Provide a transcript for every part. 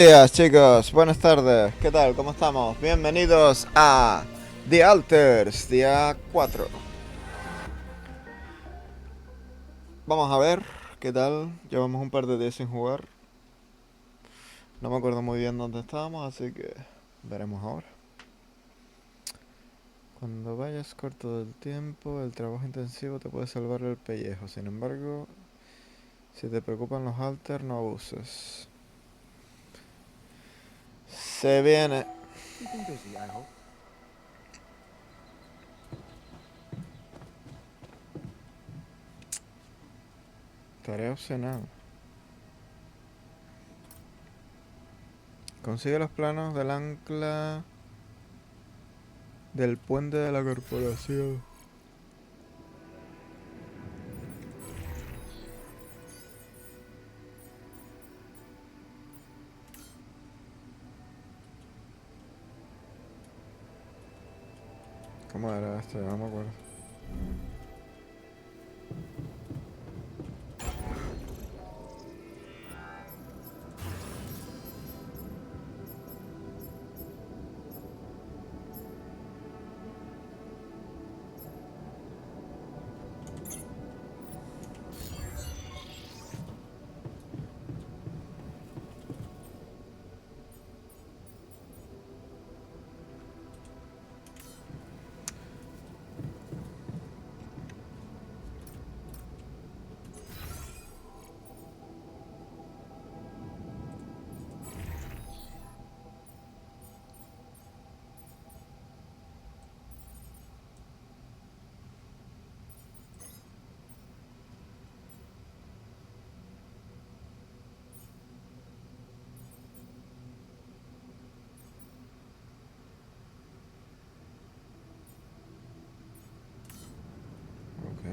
Buenos días chicos, buenas tardes, ¿qué tal? ¿Cómo estamos? Bienvenidos a The Alters, día 4. Vamos a ver qué tal, llevamos un par de días sin jugar. No me acuerdo muy bien dónde estábamos, así que veremos ahora. Cuando vayas corto del tiempo, el trabajo intensivo te puede salvar el pellejo. Sin embargo, si te preocupan los alters, no abuses. Se viene. Keeping busy, I hope. Tarea opcional. Consigue los planos del ancla del puente de la corporación. ¿Cómo era esto? No me acuerdo. Ok.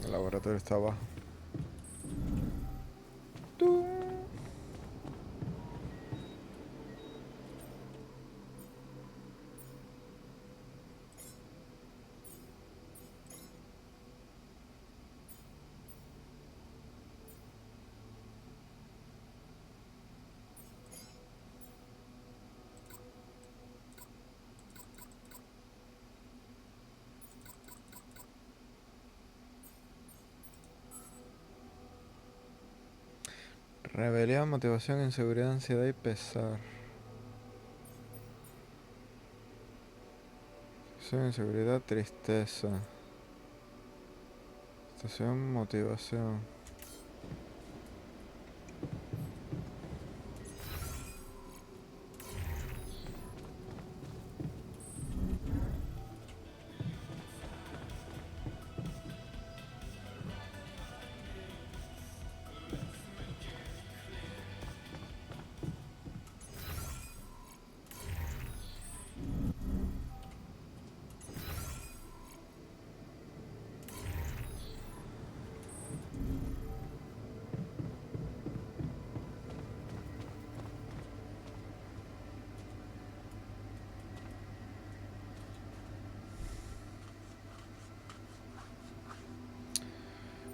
El laboratorio está abajo. Rebelión, motivación, inseguridad, ansiedad y pesar. Inseguridad, tristeza. Estación, motivación.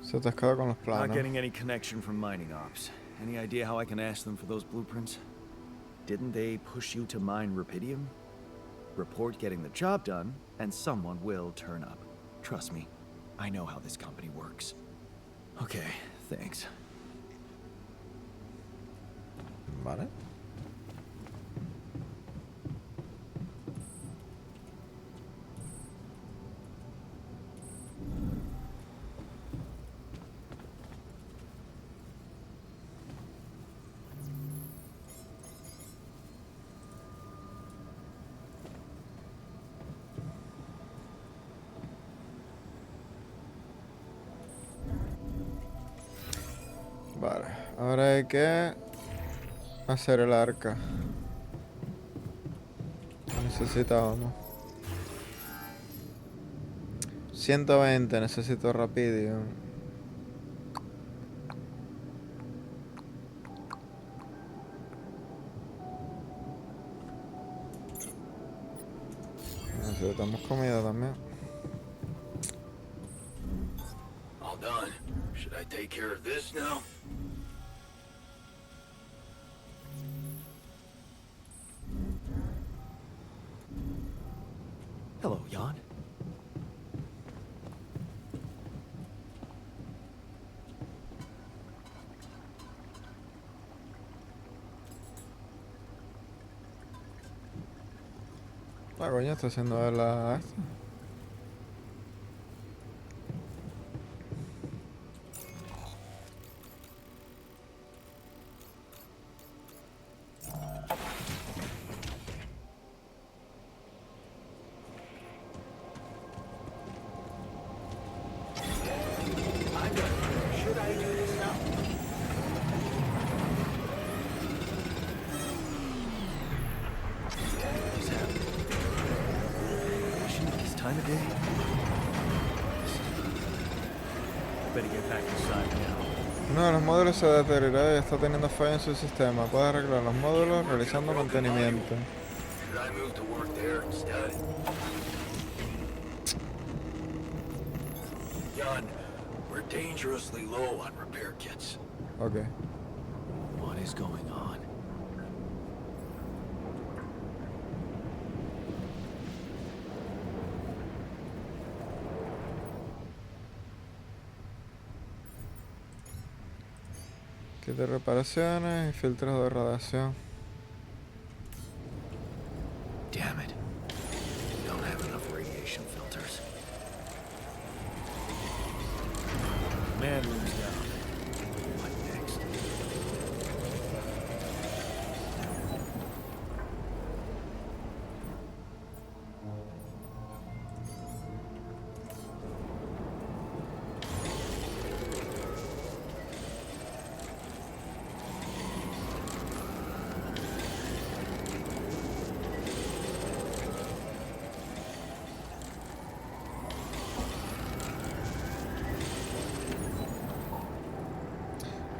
Se ha atascado con los Not planos. getting any connection from mining ops. Any idea how I can ask them for those blueprints? Didn't they push you to mine rupidium? Report getting the job done, and someone will turn up. Trust me, I know how this company works. Okay, thanks. Vale. Vale. Ahora hay que hacer el arca. Necesitábamos 120, necesito rapidio. Necesitamos comida también. done. Should I take care of this now? Hello, Jan. Ah, coño, está haciendo la... Should I do this now? What's happening? This time of day? Better get back inside now. Uno de los módulos se deterioró y está teniendo falla en su sistema. Puede arreglar los módulos realizando mantenimiento. Should I move to work there instead? Jan, we're dangerously low on repair kits. Ok. What is going on? Kit de reparaciones y filtros de radiación. Damn it. We don't have enough radiation filters. Man room's down. What next?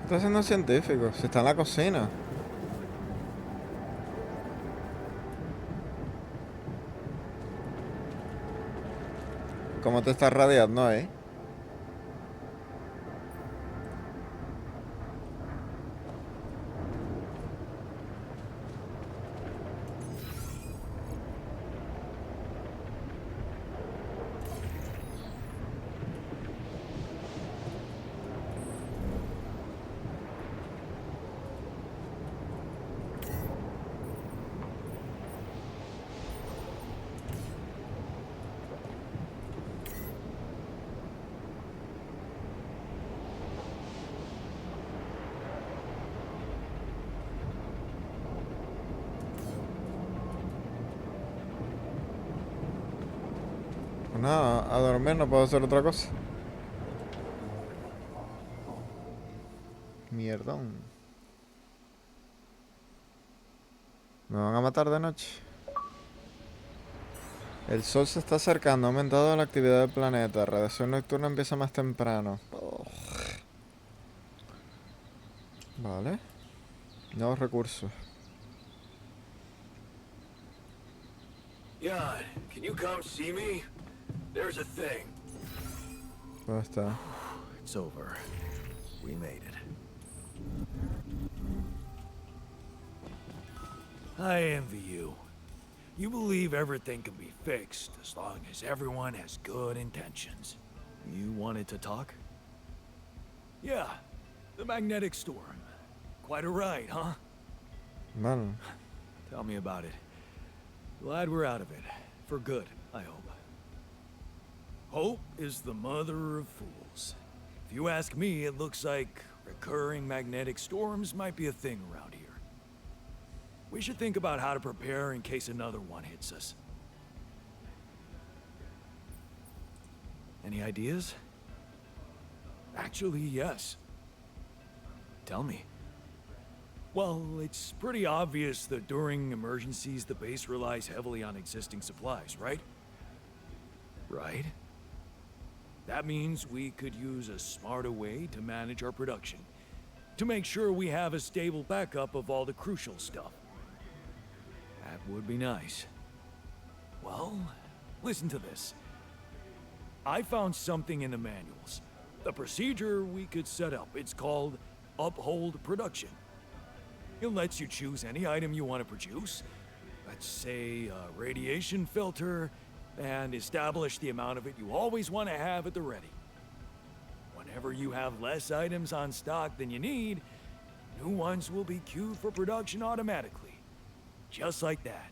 ¿Qué está haciendo un científico? Si está en la cocina. ¿Cómo te está radiando ahí? Pues nada, a dormir, no puedo hacer otra cosa. Mierdón. Me van a matar de noche. El sol se está acercando, ha aumentado la actividad del planeta. La radiación nocturna empieza más temprano. Vale. Nuevos recursos. Jan, can you come see me? There's a thing. ¿Dónde está? It's over. We made it. I envy you. You believe everything can be fixed as long as everyone has good intentions. You wanted to talk? Yeah, the magnetic storm. Quite a ride, huh? Vale. Tell me about it. Glad we're out of it. For good, I hope. Hope is the mother of fools. If you ask me, it looks like recurring magnetic storms might be a thing around here. We should think about how to prepare in case another one hits us. Any ideas? Actually, yes. Tell me. Well, it's pretty obvious that during emergencies, the base relies heavily on existing supplies, right? Right? That means we could use a smarter way to manage our production, to make sure we have a stable backup of all the crucial stuff. That would be nice. Well, listen to this. I found something in the manuals. a procedure we could set up. It's called Uphold Production. It lets you choose any item you want to produce. Let's say a radiation filter, and establish the amount of it you always want to have at the ready. Whenever you have less items on stock than you need, new ones will be queued for production automatically. Just like that.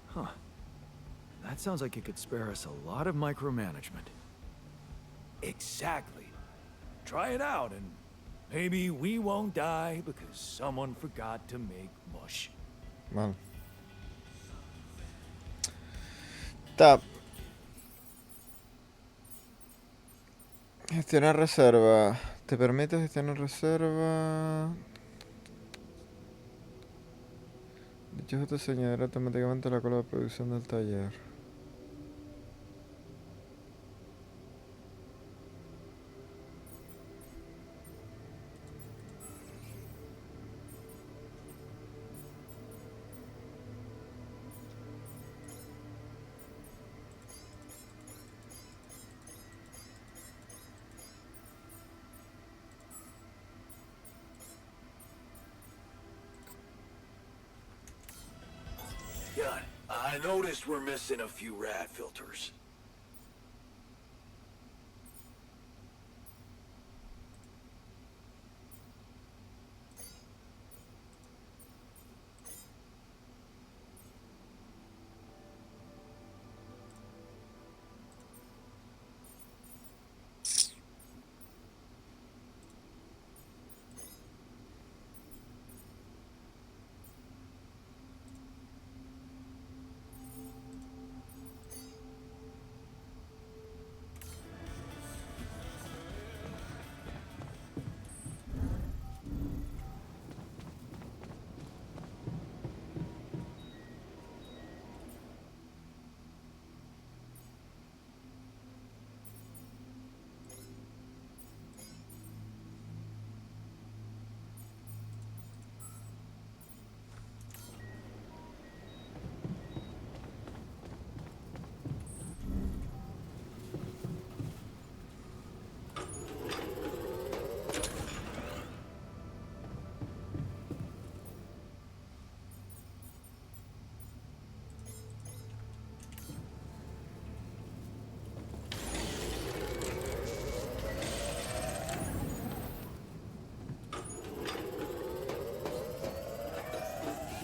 Huh. That sounds like it could spare us a lot of micromanagement. Exactly. Try it out, and maybe we won't die because someone forgot to make mush. Vale. Tab. Gestionar reserva. Te permite gestionar reserva. Dicho esto se añadirá automáticamente a la cola de producción del taller. Good. I noticed we're missing a few rad filters.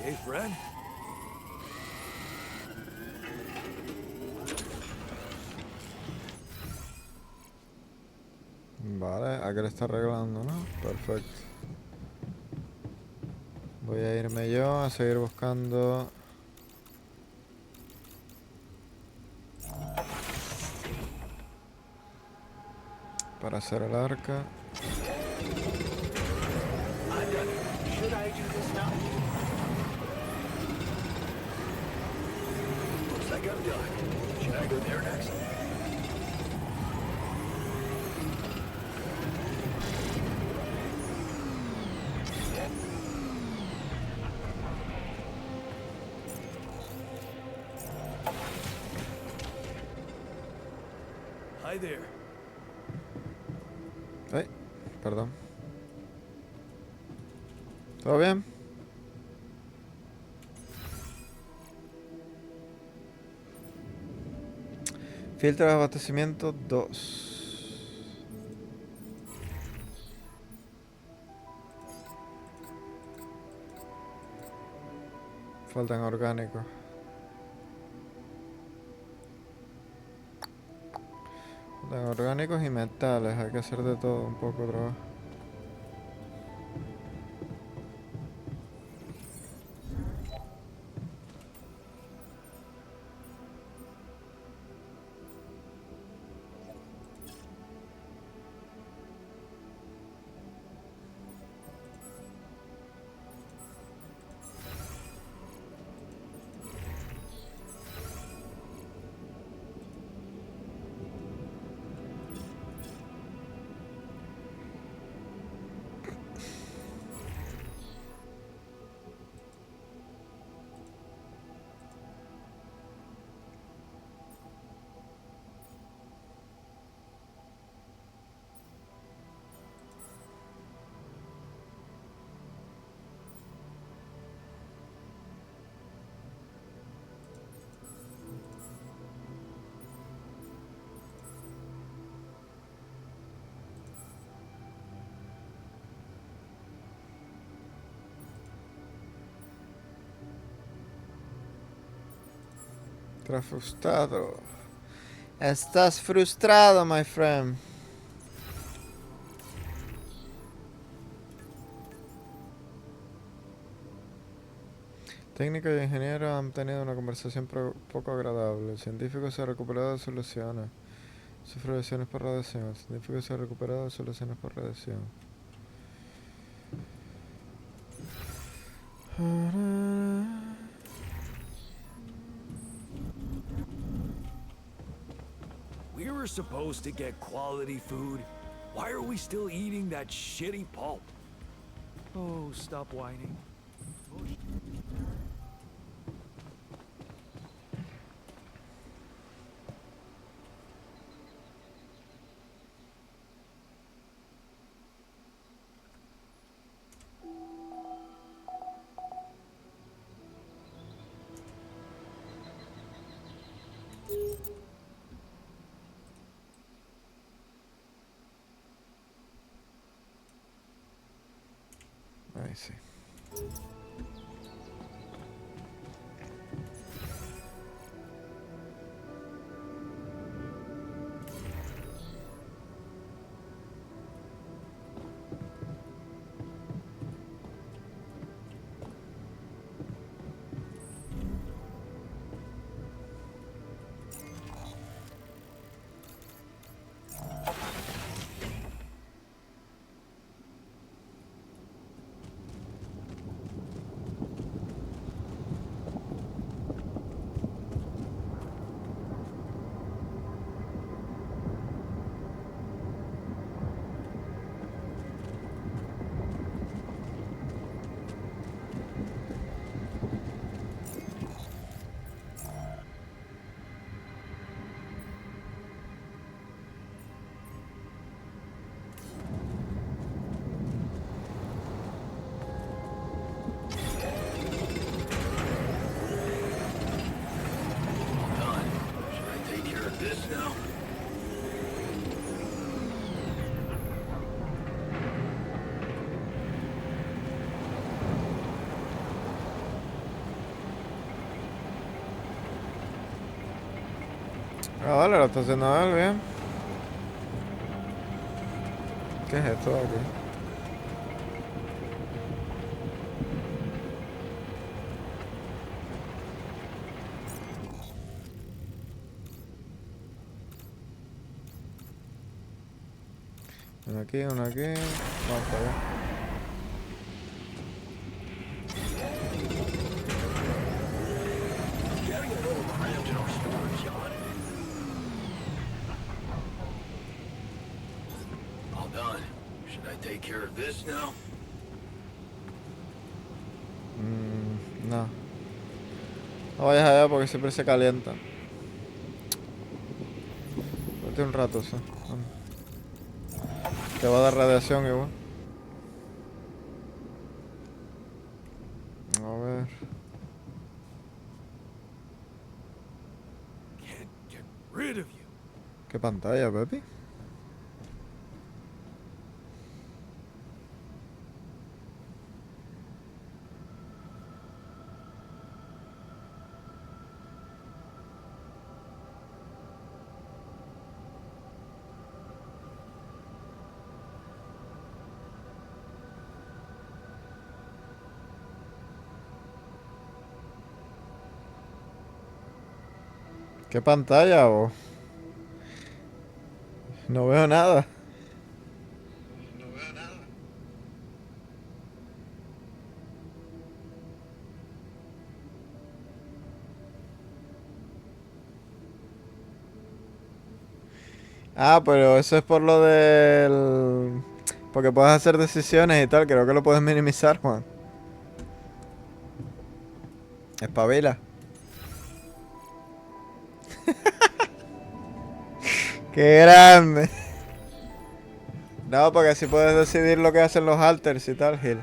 Hey, friend. Vale, aquel está arreglando, ¿no? Perfecto. Voy a irme yo a seguir buscando. Para hacer el arca. Should I do this now? Looks like I'm done. Should I go there next? Hi there. Ay, perdón. ¿Todo bien? Filtro de abastecimiento 2. Faltan orgánicos. Faltan orgánicos y metales. Hay que hacer de todo un poco otra vez. Estás frustrado. Estás frustrado, my friend. Técnicos y ingenieros han tenido una conversación poco agradable. El científico se ha recuperado de sus lesiones. Sufre lesiones por radiación. El científico se ha recuperado de sus lesiones por radiación. We were supposed to get quality food. Why are we still eating that shitty pulp? Oh, stop whining. Ahí sí. Ah, vale, lo está haciendo él bien. ¿Qué es esto de aquí? Uno aquí, uno aquí. Vamos para allá. Getting a little cramped in our storage yard. All done. Should I take care of this now? No. No vayas allá porque siempre se calienta. Vete un rato, sí. Bueno. Te va a dar radiación igual. A ver. Can't get rid of you. ¿Qué pantalla, Pepi? ¿Qué pantalla, vos? No veo nada. Ah, pero eso es por lo del... Porque puedes hacer decisiones y tal. Creo que lo puedes minimizar, Juan. Espabila. ¡Qué grande! No, porque así puedes decidir lo que hacen los alters y tal, Gil.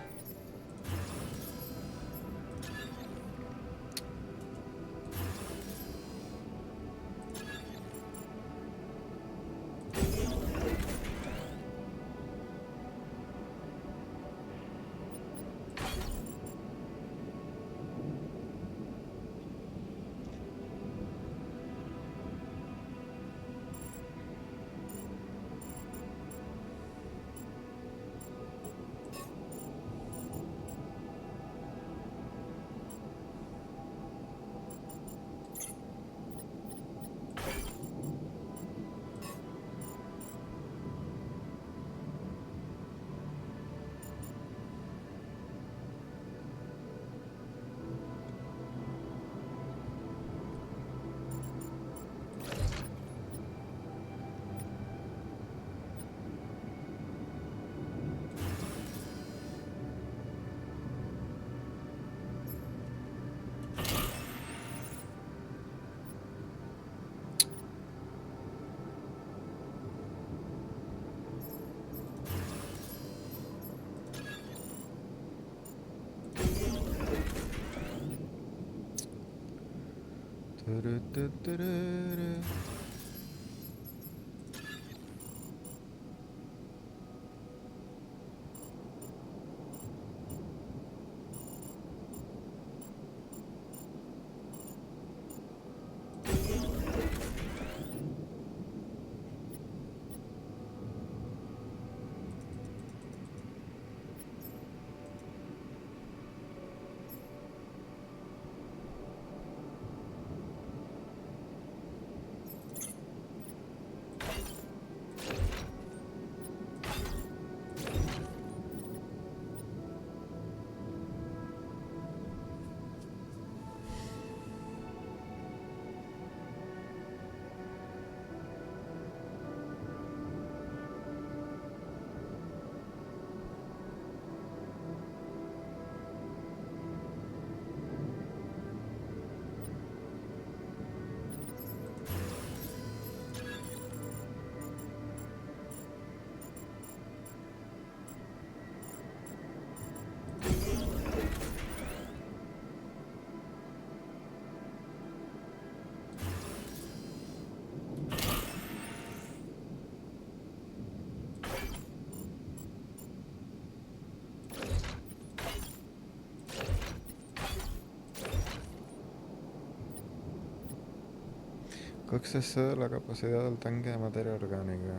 Cox excede la capacidad del tanque de materia orgánica.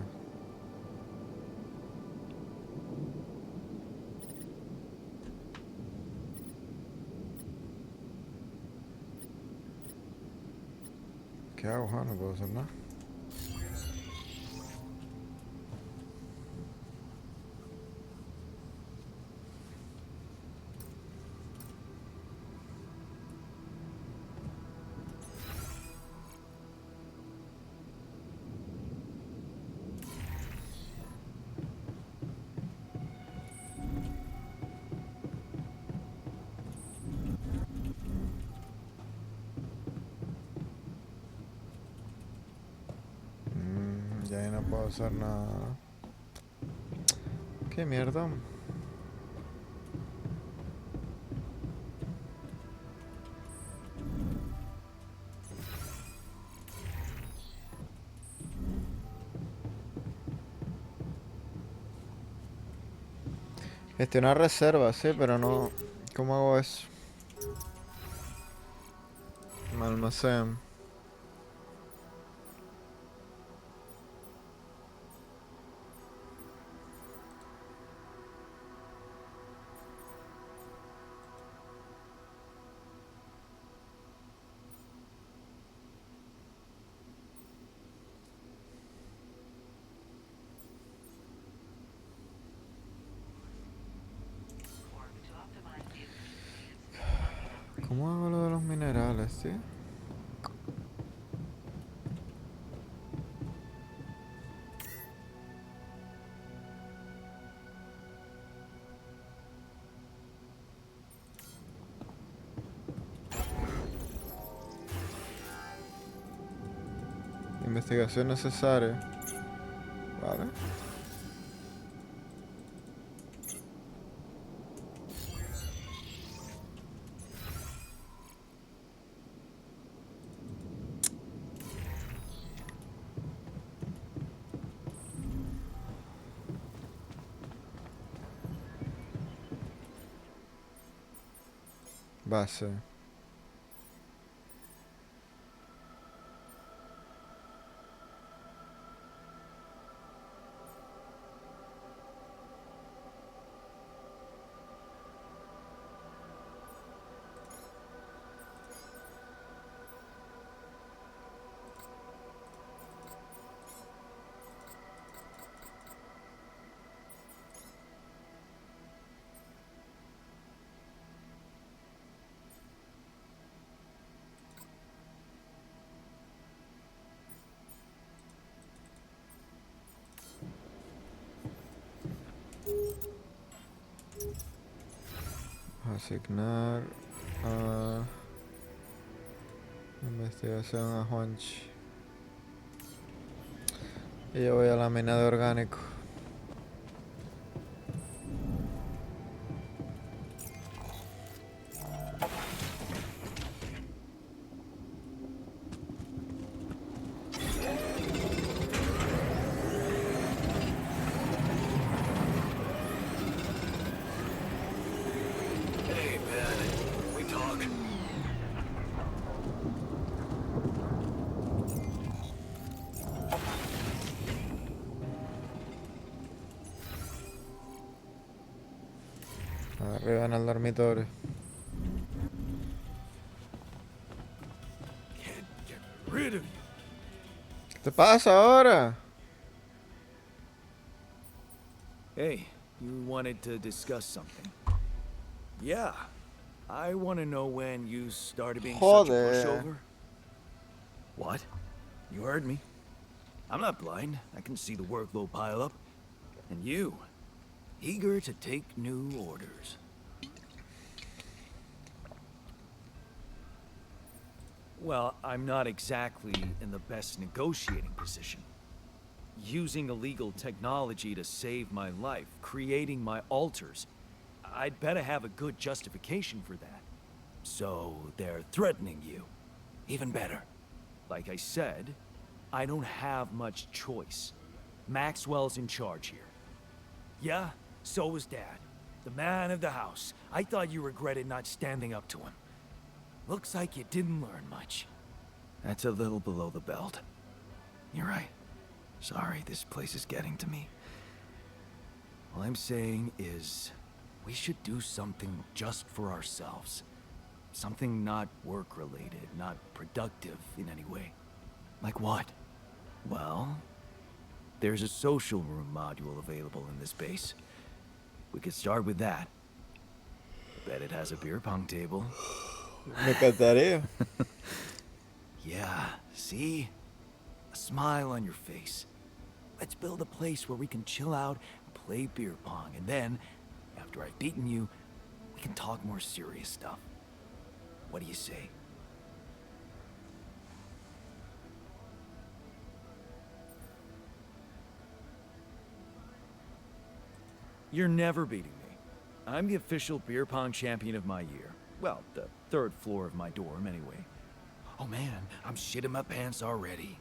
¿Qué hago? No puedo hacer nada. Ya ahí no puedo hacer nada. ¿Qué mierda? Gestionar reservas, sí, pero no... ¿Cómo hago eso? Me almacén. ¿Cómo hago lo de los minerales, tío? Investigación necesaria. Vale. Base. Asignar a investigación a Juanchi. Y yo voy a la mina de orgánico. Arriba en el dormitorio. Can't get rid of you. ¿Qué te pasa ahora? Hey, you wanted to discuss something. Yeah, I want to know when you started being such a Joder. pushover. What? You heard me. I'm not blind. I can see the workload pile up. And you, eager to take new orders. Well, I'm not exactly in the best negotiating position. Using illegal technology to save my life, creating my altars. I'd better have a good justification for that. So they're threatening you. Even better. Like I said, I don't have much choice. Maxwell's in charge here. Yeah, so was Dad. The man of the house. I thought you regretted not standing up to him. Looks like you didn't learn much. That's a little below the belt. You're right. Sorry, this place is getting to me. All I'm saying is, we should do something just for ourselves. Something not work-related, not productive in any way. Like what? Well, there's a social room module available in this base. We could start with that. Bet it has a beer pong table. Me encantaría. Yeah, see? A smile on your face. Let's build a place where we can chill out and play beer pong, and then, after I've beaten you, we can talk more serious stuff. What do you say? You're never beating me. I'm the official beer pong champion of my year. Well, the third floor of my dorm, anyway. Oh man, I'm shitting my pants already.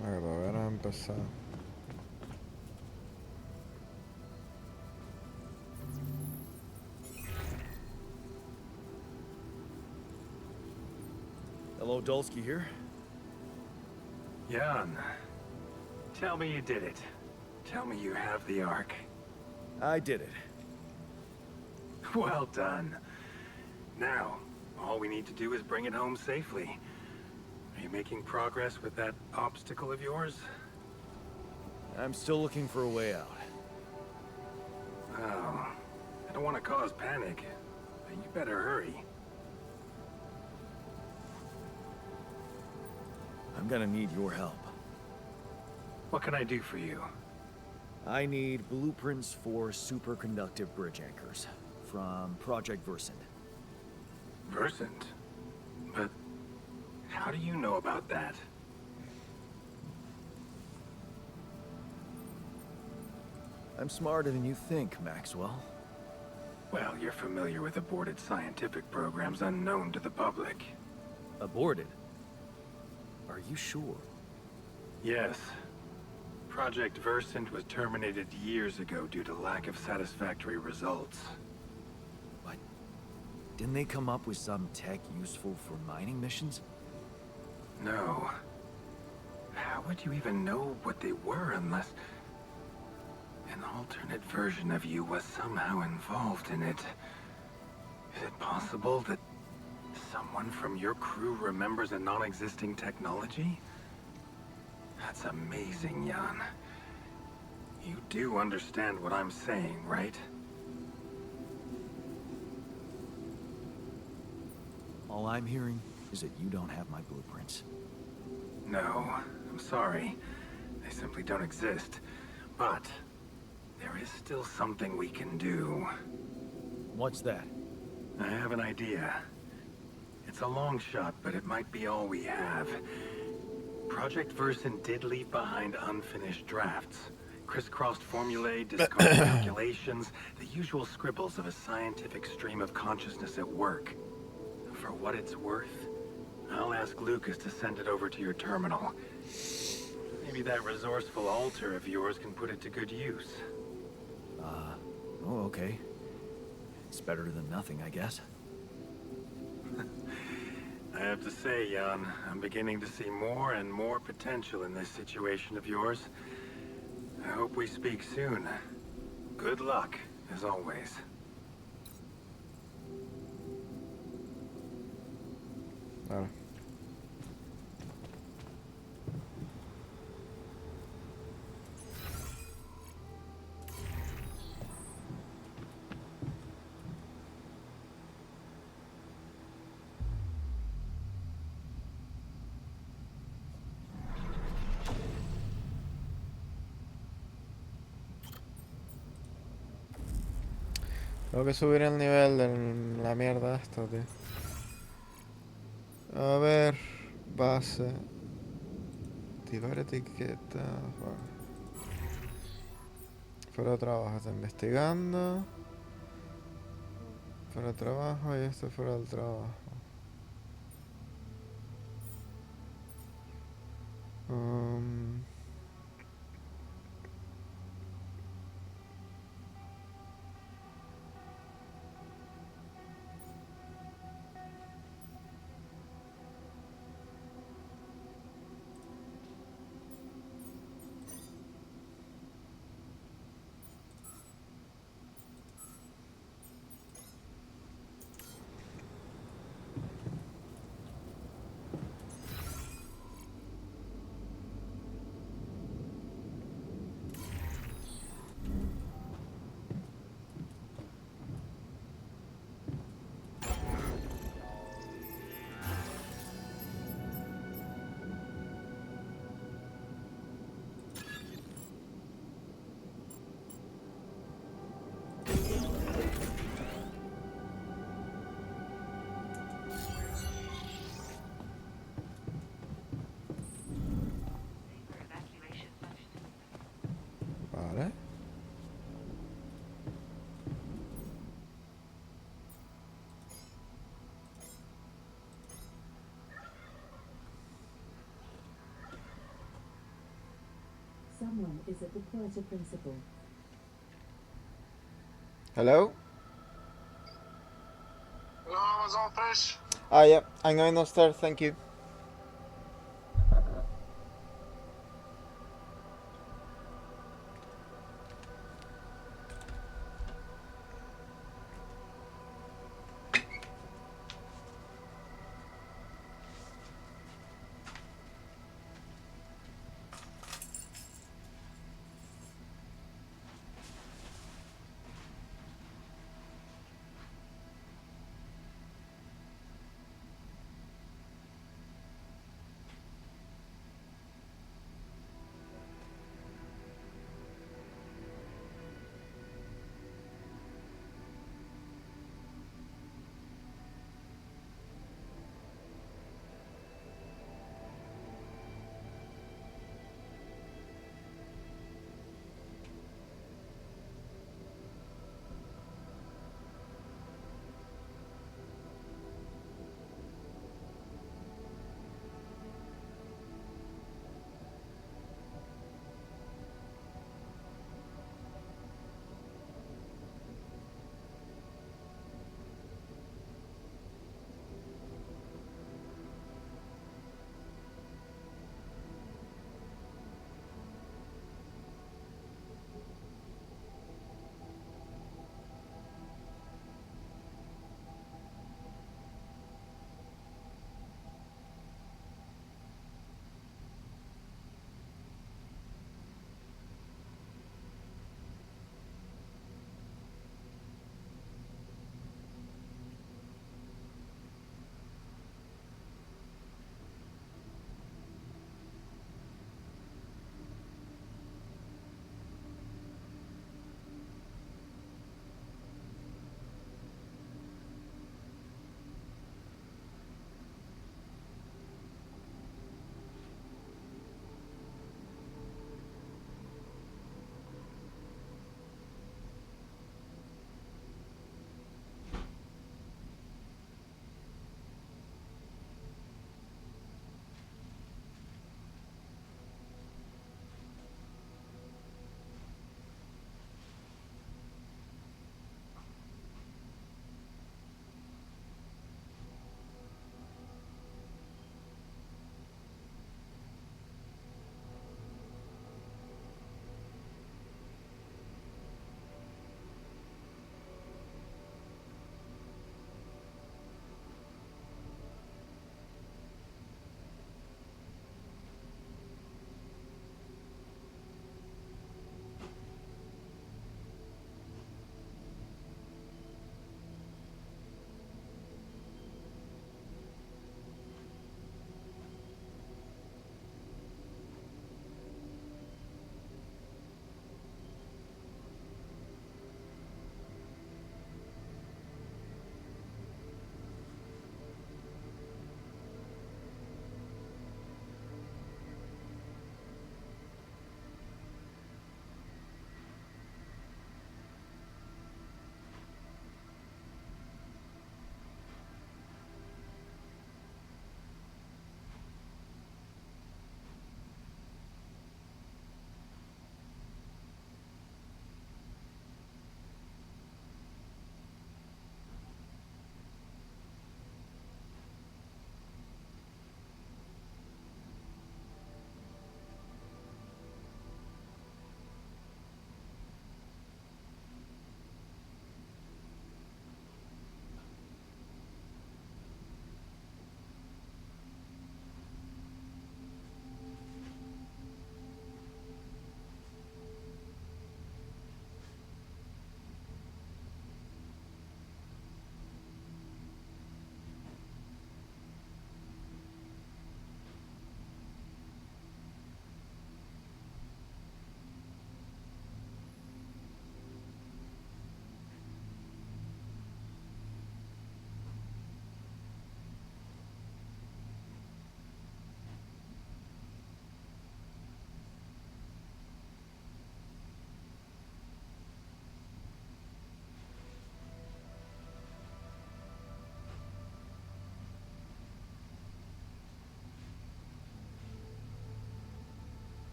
A ver, a empezar. Hello, Dulski here. Jan, tell me you did it. Tell me you have the Ark. I did it. Well done. Now, all we need to do is bring it home safely. Are you making progress with that obstacle of yours? I'm still looking for a way out. Oh, I don't want to cause panic, but you better hurry. I'm gonna need your help. What can I do for you? I need blueprints for superconductive bridge anchors from Project Versant. Versant? But how do you know about that? I'm smarter than you think, Maxwell. Well, you're familiar with aborted scientific programs unknown to the public. Aborted? Are you sure? Yes. Project Versant was terminated years ago due to lack of satisfactory results. What? Didn't they come up with some tech useful for mining missions? No. How would you even know what they were unless an alternate version of you was somehow involved in it? Is it possible that someone from your crew remembers a non-existing technology? That's amazing, Jan. You do understand what I'm saying, right? All I'm hearing is that you don't have my blueprints. No, I'm sorry. They simply don't exist. But there is still something we can do. What's that? I have an idea. It's a long shot, but it might be all we have. Project Versen did leave behind unfinished drafts. Crisscrossed formulae, discarded calculations, the usual scribbles of a scientific stream of consciousness at work. For what it's worth, I'll ask Lucas to send it over to your terminal. Maybe that resourceful altar of yours can put it to good use. Oh, okay. It's better than nothing, I guess. I have to say, Jan, I'm beginning to see more and more potential in this situation of yours. I hope we speak soon. Good luck, as always. Vale. Tengo que subir el nivel de la mierda esta, tío. A ver, base. Activar etiqueta. Vale. Fuera de trabajo, está investigando. Fuera de trabajo y esto fuera del trabajo. Um, vale. Someone is at the quarter principal. Hello? Hello, Amazon Fresh. Ah, yeah, I'm going downstairs, thank you.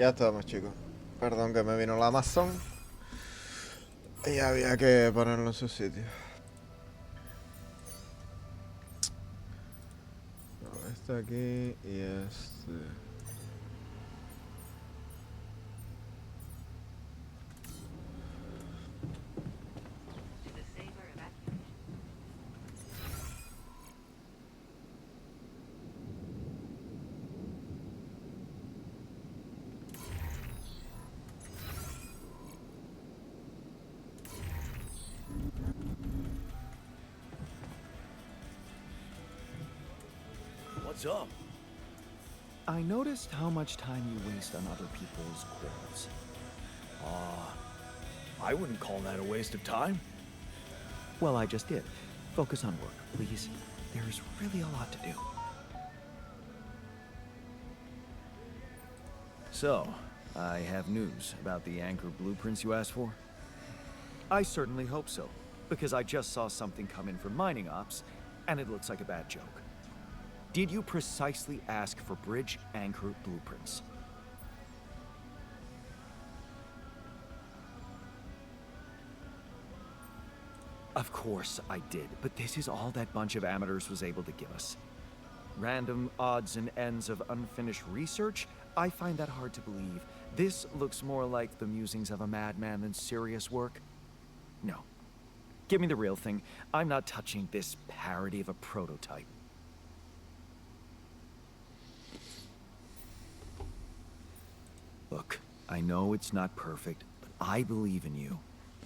Ya estamos, chicos. Perdón que me vino la Amazon. Y había que ponerlo en su sitio. No, este aquí y este. What's up? I noticed how much time you waste on other people's quarrels. I wouldn't call that a waste of time. Well, I just did. Focus on work, please. There's really a lot to do. So, I have news about the Anchor blueprints you asked for? I certainly hope so, because I just saw something come in from mining ops, and it looks like a bad joke. Did you precisely ask for bridge anchor blueprints? Of course I did, but this is all that bunch of amateurs was able to give us. Random odds and ends of unfinished research? I find that hard to believe. This looks more like the musings of a madman than serious work. No. Give me the real thing. I'm not touching this parody of a prototype. Look, I know it's not perfect, but I believe in you.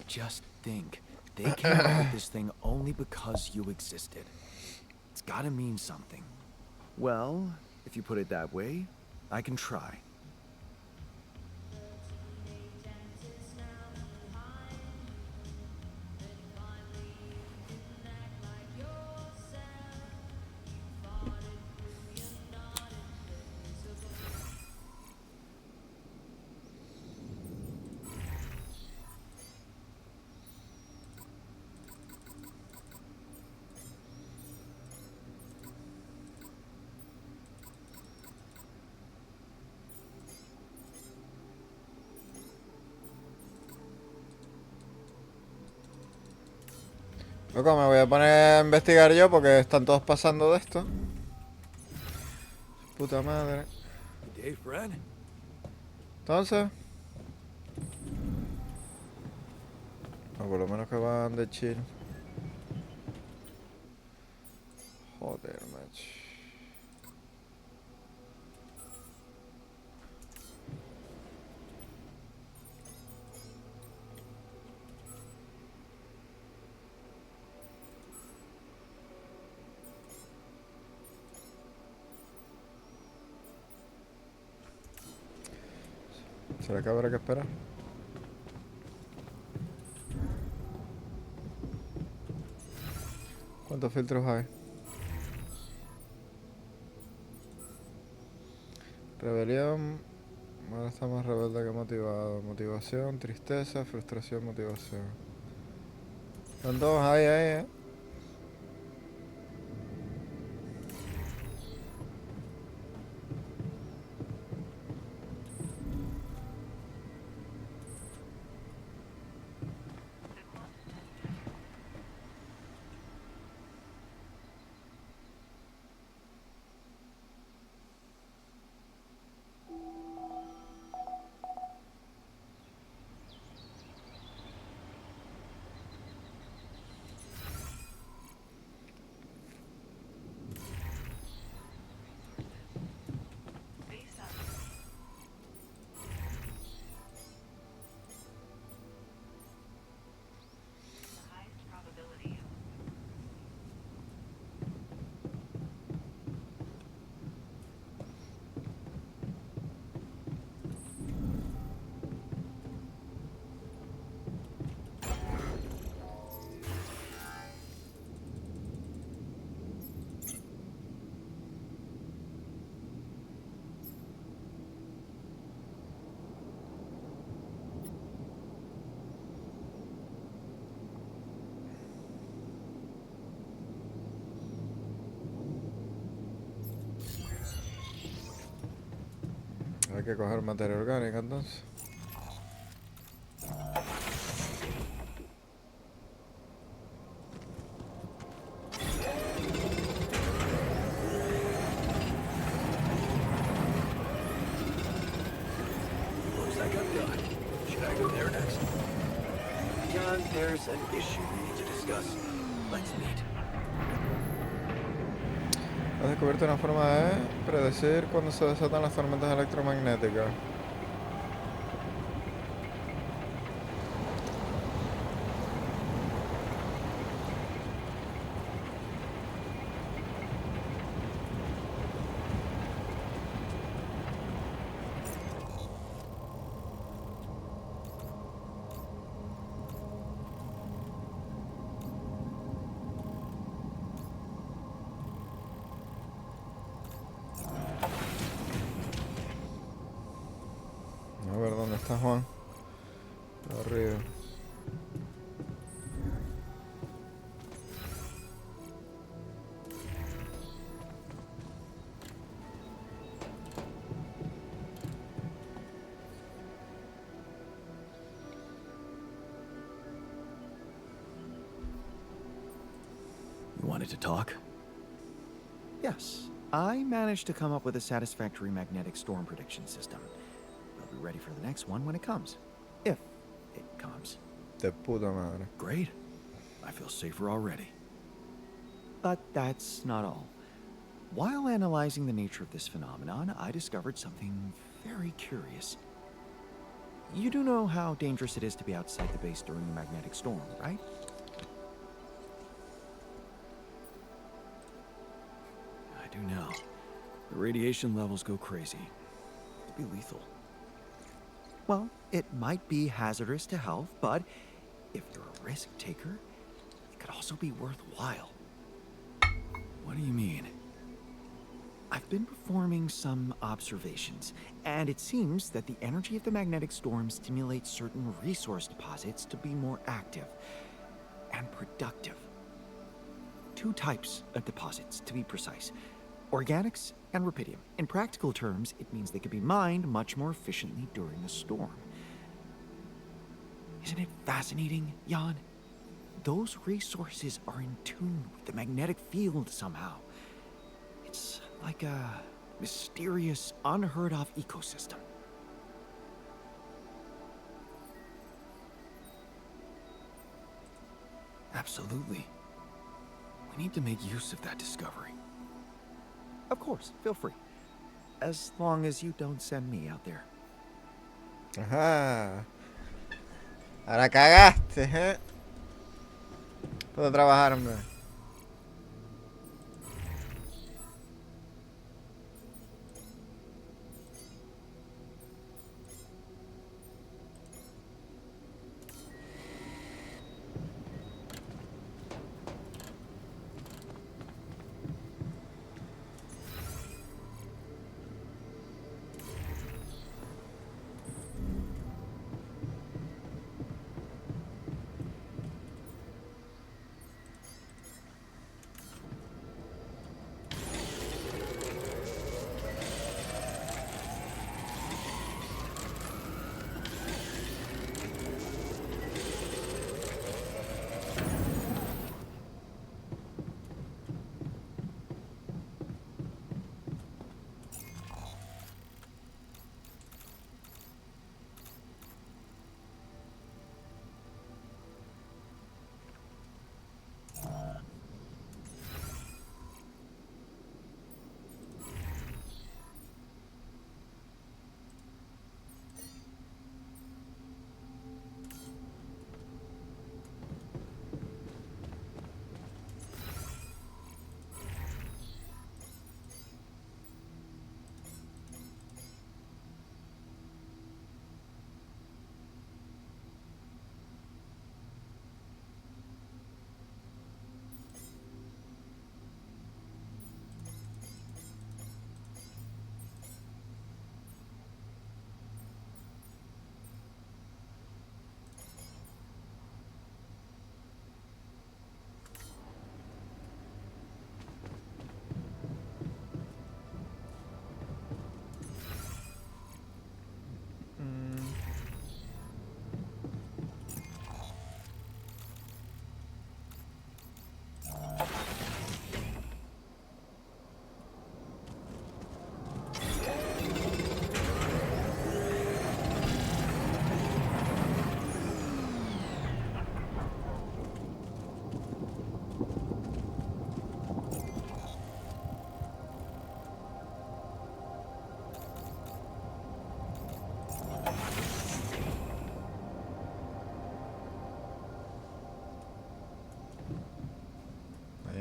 Just think, they came up with this thing only because you existed. It's gotta mean something. Well, if you put it that way, I can try. Loco, me voy a poner a investigar yo porque están todos pasando de esto. Puta madre. Good day, friend. Entonces. O por lo menos que van de chill. Joder, macho. ¿Será que habrá que esperar? ¿Cuántos filtros hay? Rebelión. Ahora está más rebelde que motivado. Motivación, tristeza, frustración, motivación. Están todos ahí, que coger materia orgánica entonces. Looks like I'm done. Should I go there next? John, there's an issue we need to discuss. Let's meet. Has descubierto una forma de predecir cuando se desatan las tormentas electromagnéticas. A ver, ¿dónde está Juan? Arriba. You wanted to talk? Yes, I managed to come up with a satisfactory magnetic storm prediction system. I'll be ready for the next one when it comes. If it comes. De puta madre. Great. I feel safer already. But that's not all. While analyzing the nature of this phenomenon, I discovered something very curious. You do know how dangerous it is to be outside the base during a magnetic storm, right? I do know. The radiation levels go crazy. It could be lethal. Well, it might be hazardous to health, but if you're a risk taker, it could also be worthwhile. What do you mean? I've been performing some observations, and it seems that the energy of the magnetic storm stimulates certain resource deposits to be more active and productive. Two types of deposits, to be precise. Organics and rupidium. In practical terms, it means they could be mined much more efficiently during a storm. Isn't it fascinating, Jan? Those resources are in tune with the magnetic field somehow. It's like a mysterious, unheard-of ecosystem. Absolutely. We need to make use of that discovery. Of course, feel free. As long as you don't send me out there. Ajá. Ahora cagaste, ¿eh? Puedo trabajar, hombre.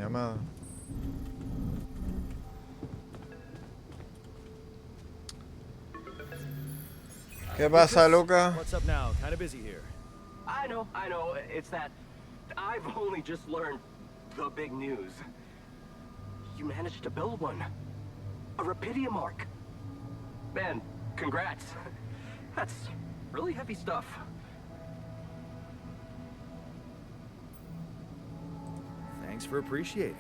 Llamada. ¿Qué pasa, Luca? What's up now? Kind of busy here. I know. It's that I've only just learned the big news. You managed to build one. A Rapidium arc. Man, congrats. That's really heavy stuff. Thanks for appreciating.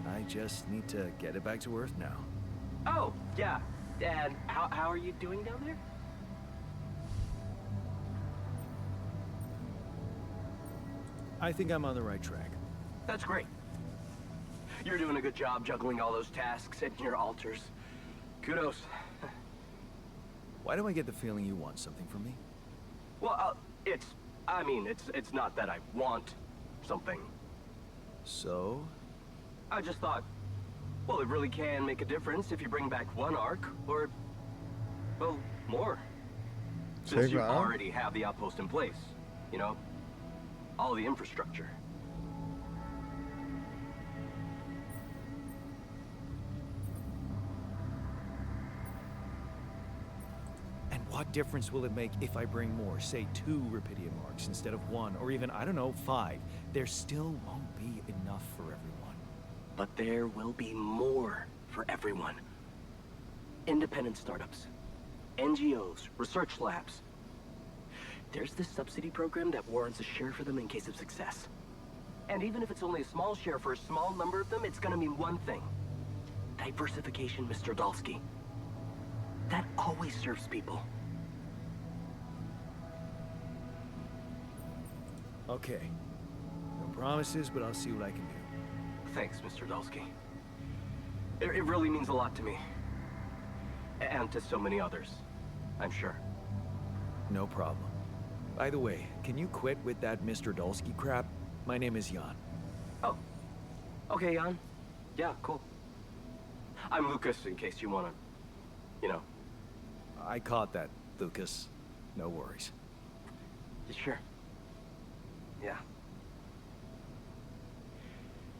I just need to get it back to Earth now. Oh, yeah. And how are you doing down there? I think I'm on the right track. That's great. You're doing a good job juggling all those tasks and your altars. Kudos. Why do I get the feeling you want something from me? Well, it's not that I want something. So? I just thought, well, it really can make a difference if you bring back one arc, or, well, more. Since you already have the outpost in place, you know? All the infrastructure. And what difference will it make if I bring more, say 2 Rapidium arcs instead of 1, or even, I don't know, 5? There still won't be enough for everyone. But there will be more for everyone. Independent startups, NGOs, research labs. There's this subsidy program that warrants a share for them in case of success. And even if it's only a small share for a small number of them, it's gonna mean one thing. Diversification, Mr. Dalsky. That always serves people. Okay. No promises, but I'll see what I can do. Thanks, Mr. Dalsky. It really means a lot to me. And to so many others, I'm sure. No problem. By the way, can you quit with that Mr. Dolsky crap? My name is Jan. Oh. Okay, Jan. Yeah, cool. I'm Lucas, in case you wanna, you know. I caught that, Lucas. No worries. Sure. Yeah.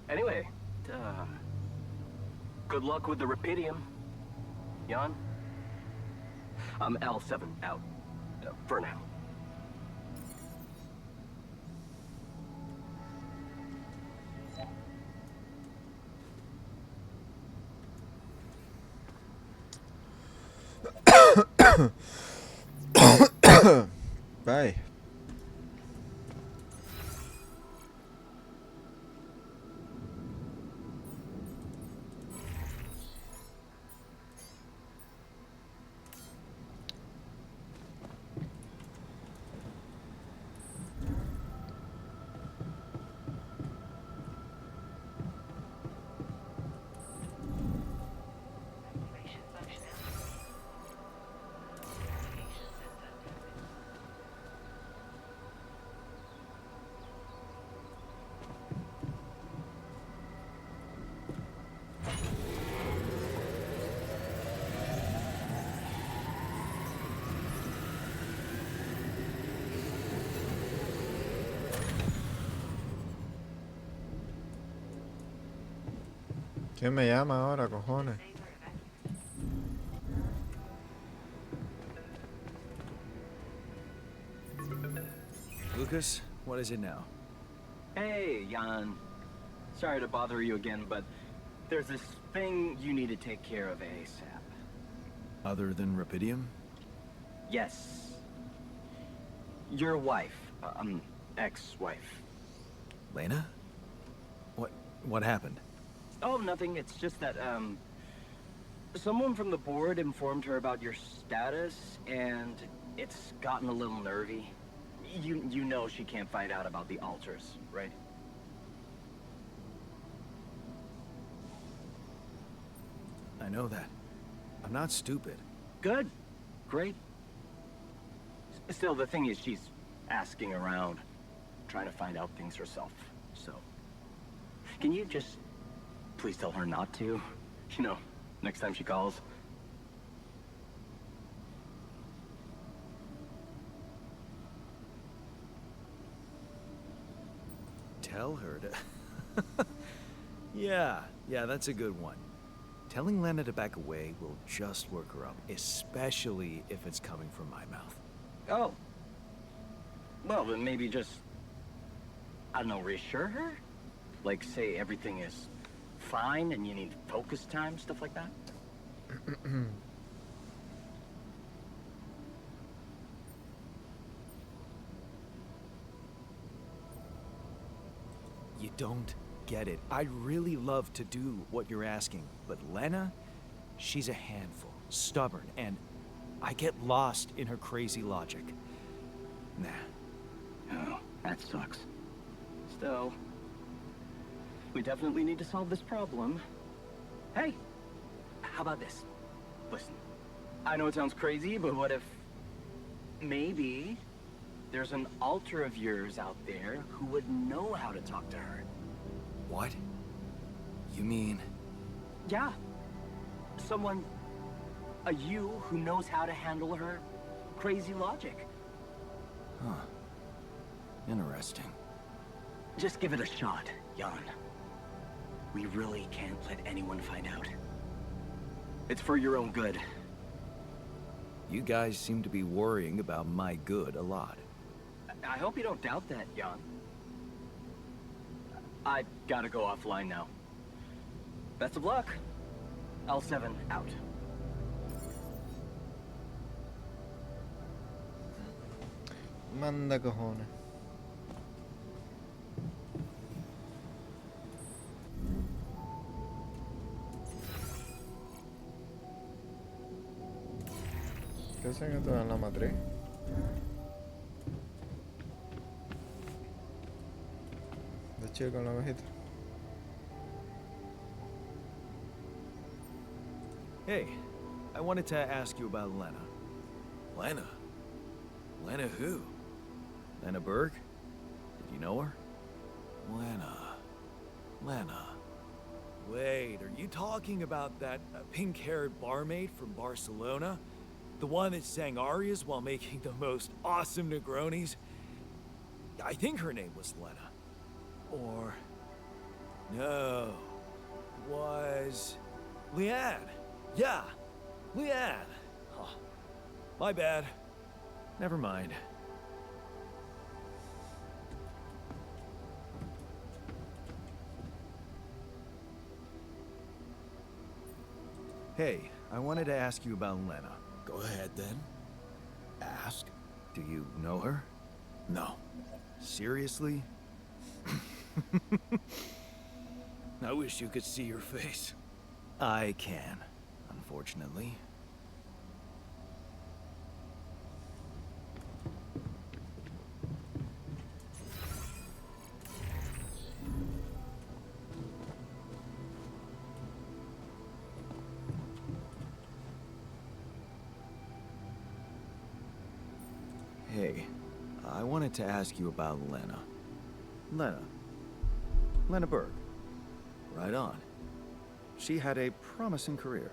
Anyway, good luck with the Rapidium, Jan. I'm L7 out, for now. Bye. ¿Quién me llama ahora, cojones? Lucas, what is it now? Hey, Jan. Sorry to bother you again, but there's this thing you need to take care of ASAP. Other than Rapidium? Yes. Your wife, ex-wife. Lena? What happened? Oh, nothing. It's just that, someone from the board informed her about your status, and it's gotten a little nervy. You know she can't find out about the altars, right? I know that. I'm not stupid. Good. Great. Still, the thing is, she's asking around, trying to find out things herself, so... Can you just please tell her not to? You know, next time she calls. Tell her to... Yeah, that's a good one. Telling Lena to back away will just work her up, especially if it's coming from my mouth. Oh. Well, then maybe just, I don't know, reassure her? Like, say everything is fine and you need focus time, stuff like that? You don't get it. I'd really love to do what you're asking, but Lena, she's a handful, stubborn, and I get lost in her crazy logic. Nah. Oh, that sucks. Still, we definitely need to solve this problem. Hey, how about this? Listen, I know it sounds crazy, but what if maybe there's an alter of yours out there who would know how to talk to her? What? You mean... Yeah. Someone, a you who knows how to handle her crazy logic. Huh. Interesting. Just give it a shot, Jan. We really can't let anyone find out. It's for your own good. You guys seem to be worrying about my good a lot. I hope you don't doubt that, Jan. I gotta go offline now. Best of luck. L7 out. Manda cojones. ¿Qué hacen esto en la matriz? De chico con la ovejita. Hey, I wanted to ask you about Lena. Lena? Lena who? Lena Berg? Did you know her? Lena. Wait, are you talking about that pink-haired barmaid from Barcelona? The one that sang arias while making the most awesome Negronis? I think her name was Lena. Or... no. Was... Leanne. Yeah, Leanne. Huh. My bad. Never mind. Hey, I wanted to ask you about Lena. Go ahead, then. Ask. Do you know her? No. Seriously? I wish you could see your face. I can, unfortunately. Hey, I wanted to ask you about Lena. Lena Berg. Right on. She had a promising career.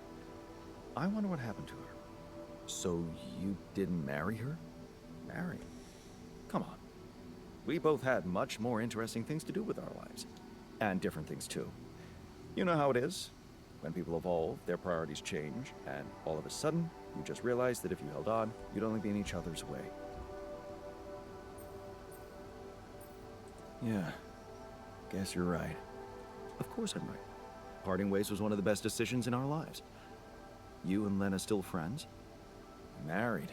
I wonder what happened to her. So you didn't marry her? Marry? Come on. We both had much more interesting things to do with our lives. And different things too. You know how it is. When people evolve, their priorities change, and all of a sudden, you just realize that if you held on, you'd only be in each other's way. Yeah, guess you're right. Of course I'm right. Parting ways was one of the best decisions in our lives. You and Lena still friends? Married.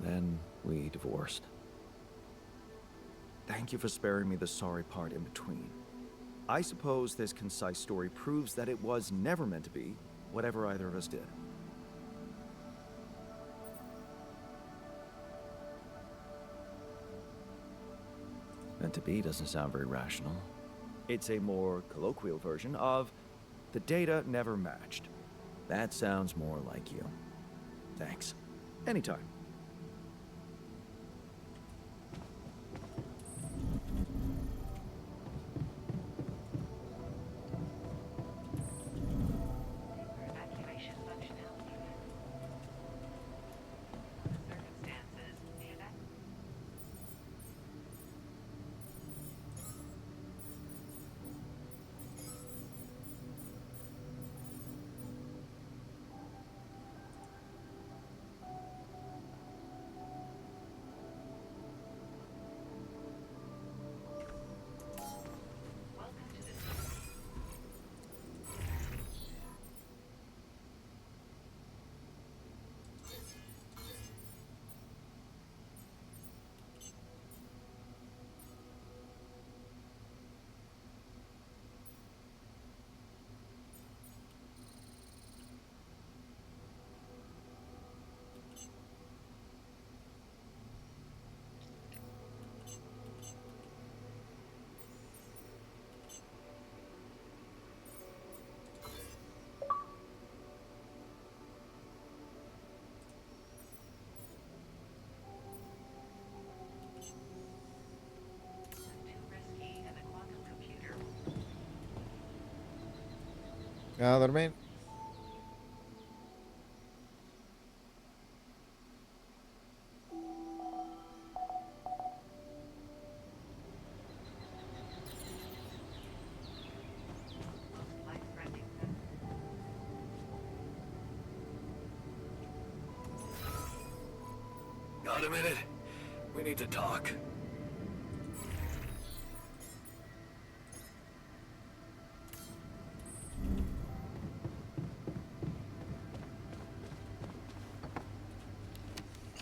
Then we divorced. Thank you for sparing me the sorry part in between. I suppose this concise story proves that it was never meant to be, whatever either of us did. Meant to be doesn't sound very rational. It's a more colloquial version of the data never matched. That sounds more like you. Thanks. Anytime. Evacuation functionality. Circumstances. A dormir. My friend exists. Got a minute? We need to talk.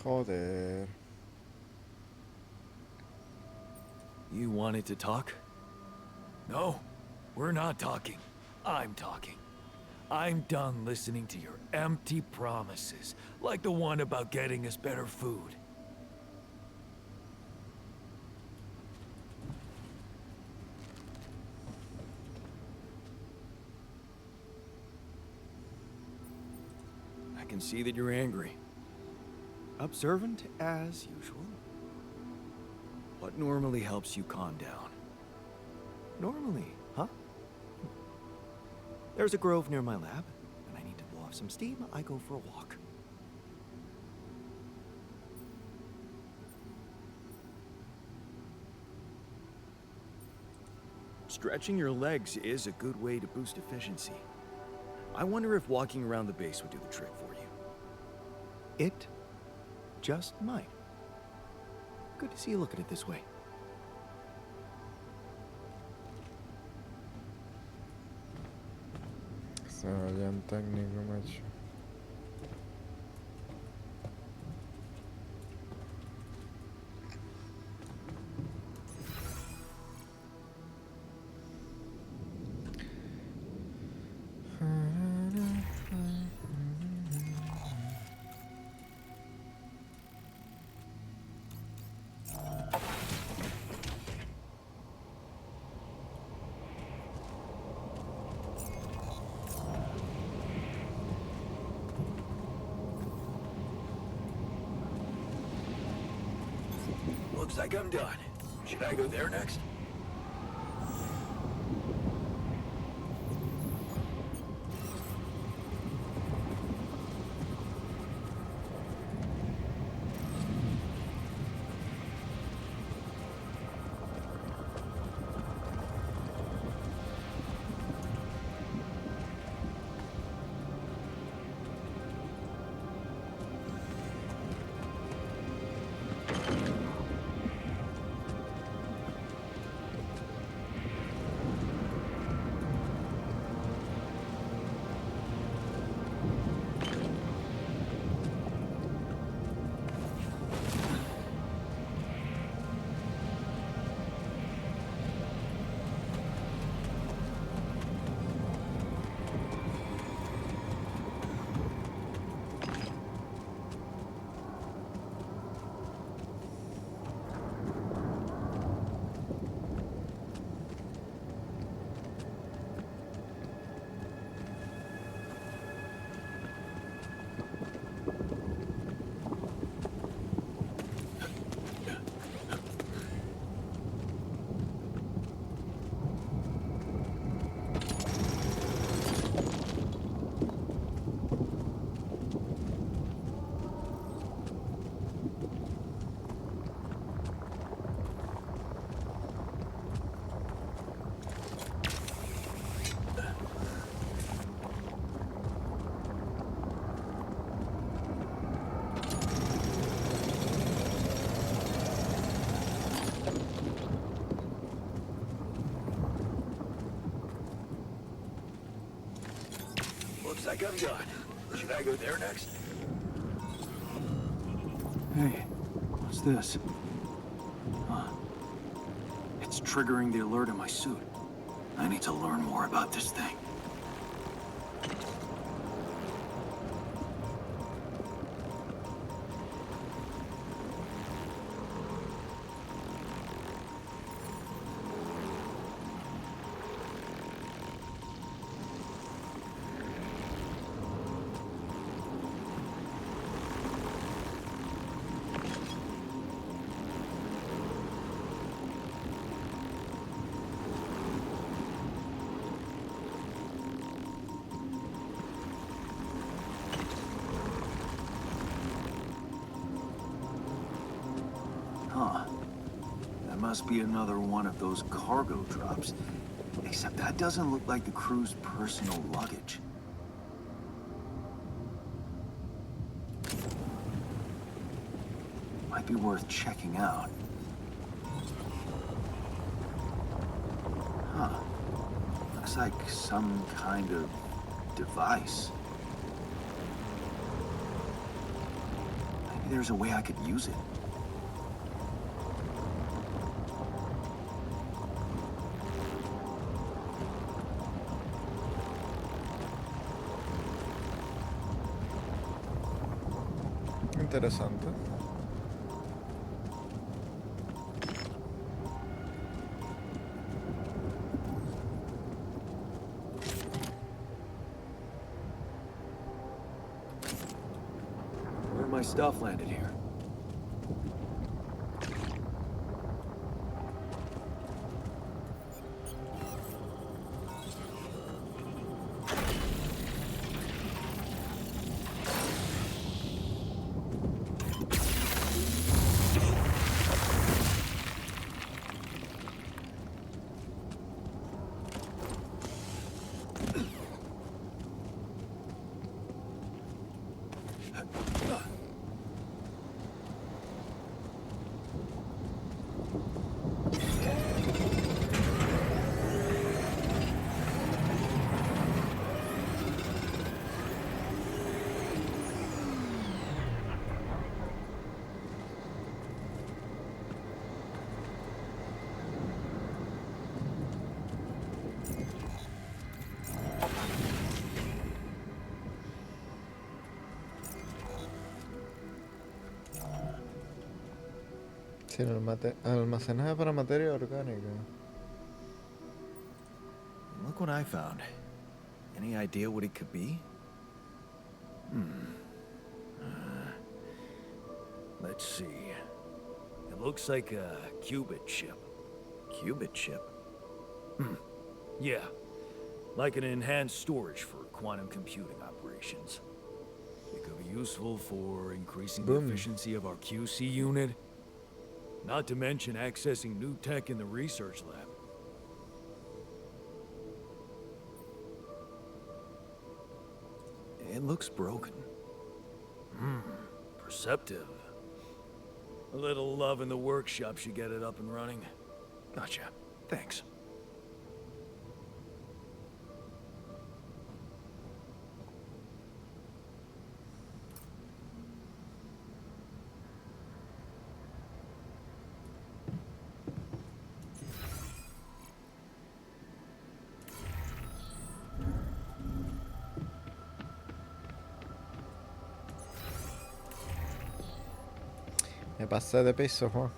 Joder. You wanted to talk? No, we're not talking. I'm talking. I'm done listening to your empty promises, like the one about getting us better food. I can see that you're angry. Observant as usual. What normally helps you calm down? Normally, huh? There's a grove near my lab. When I need to blow off some steam, I go for a walk. Stretching your legs is a good way to boost efficiency. I wonder if walking around the base would do the trick for you. It just might. Good to see you look at it this way. Se vayan técnico, macho. Looks like I'm done. Should I go there next? Looks like I'm done. Should I go there next? Hey, what's this? Huh. It's triggering the alert in my suit. I need to learn more about this thing. must be another one of those cargo drops. Except that doesn't look like the crew's personal luggage. Might be worth checking out. Huh. Looks like some kind of device. Maybe there's a way I could use it. Interesante. Where my stuff landed here. Sin almacenaje para materia orgánica. Look what I found. Any idea what it could be? Let's see. It looks like a qubit chip. Qubit chip? Yeah. Like an enhanced storage for quantum computing operations. It could be useful for increasing the Boom. efficiency of our QC unit. Not to mention accessing new tech in the research lab. It looks broken. Perceptive. A little love in the workshop should get it up and running. Gotcha. Thanks. Me pasé de piso, Juan.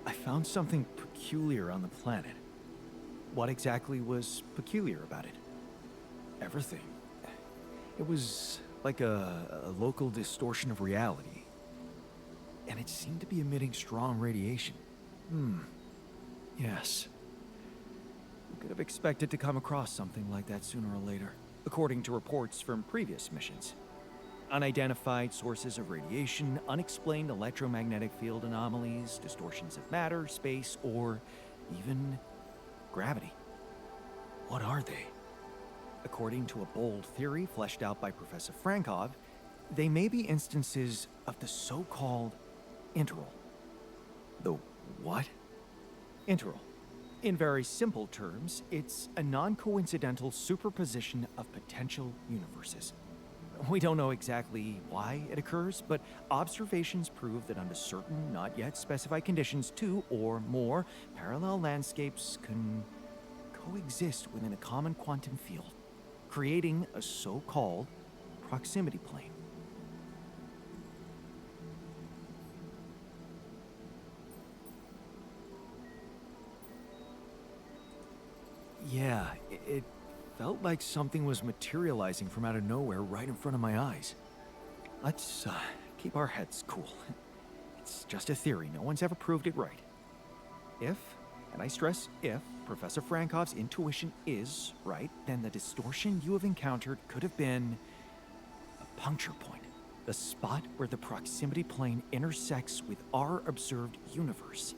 I found something peculiar on the planet. What exactly was peculiar about it? Everything. It was like a local distortion of reality. And it seemed to be emitting strong radiation. Yes. We could have expected to come across something like that sooner or later, according to reports from previous missions. Unidentified sources of radiation, unexplained electromagnetic field anomalies, distortions of matter, space, or even gravity. What are they? According to a bold theory fleshed out by Professor Frankov, they may be instances of the so-called interval. The what? Interval. In very simple terms, it's a non-coincidental superposition of potential universes. We don't know exactly why it occurs, but observations prove that under certain, not yet specified conditions, two or more parallel landscapes can coexist within a common quantum field, creating a so-called proximity plane. Yeah, it felt like something was materializing from out of nowhere right in front of my eyes. Let's keep our heads cool. It's just a theory. No one's ever proved it right. If, and I stress if, Professor Frankov's intuition is right, then the distortion you have encountered could have been a puncture point. The spot where the proximity plane intersects with our observed universe,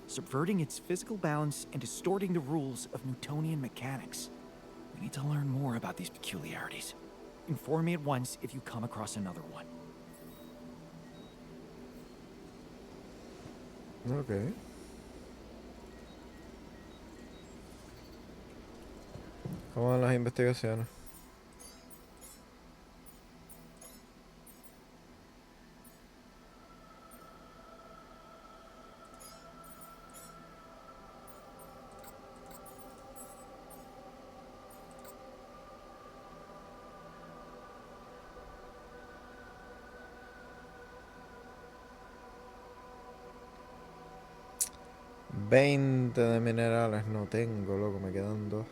subverting its physical balance and distorting the rules of Newtonian mechanics. We need to learn more about these peculiarities. Inform me at once if you come across another one. Ok. ¿Cómo van las investigaciones? $20 de minerales no tengo, loco, me quedan 2.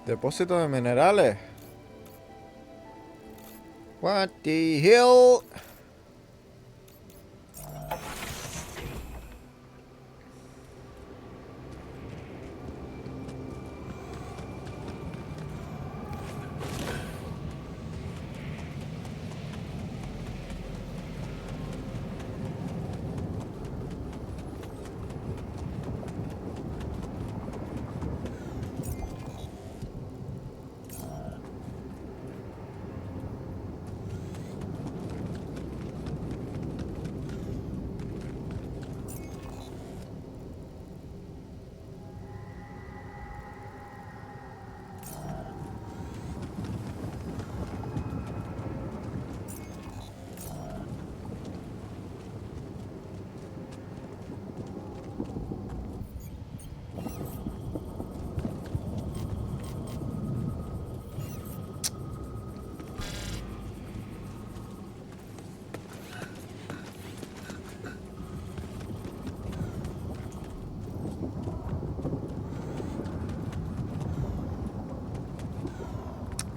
Depósito de minerales. What the hell?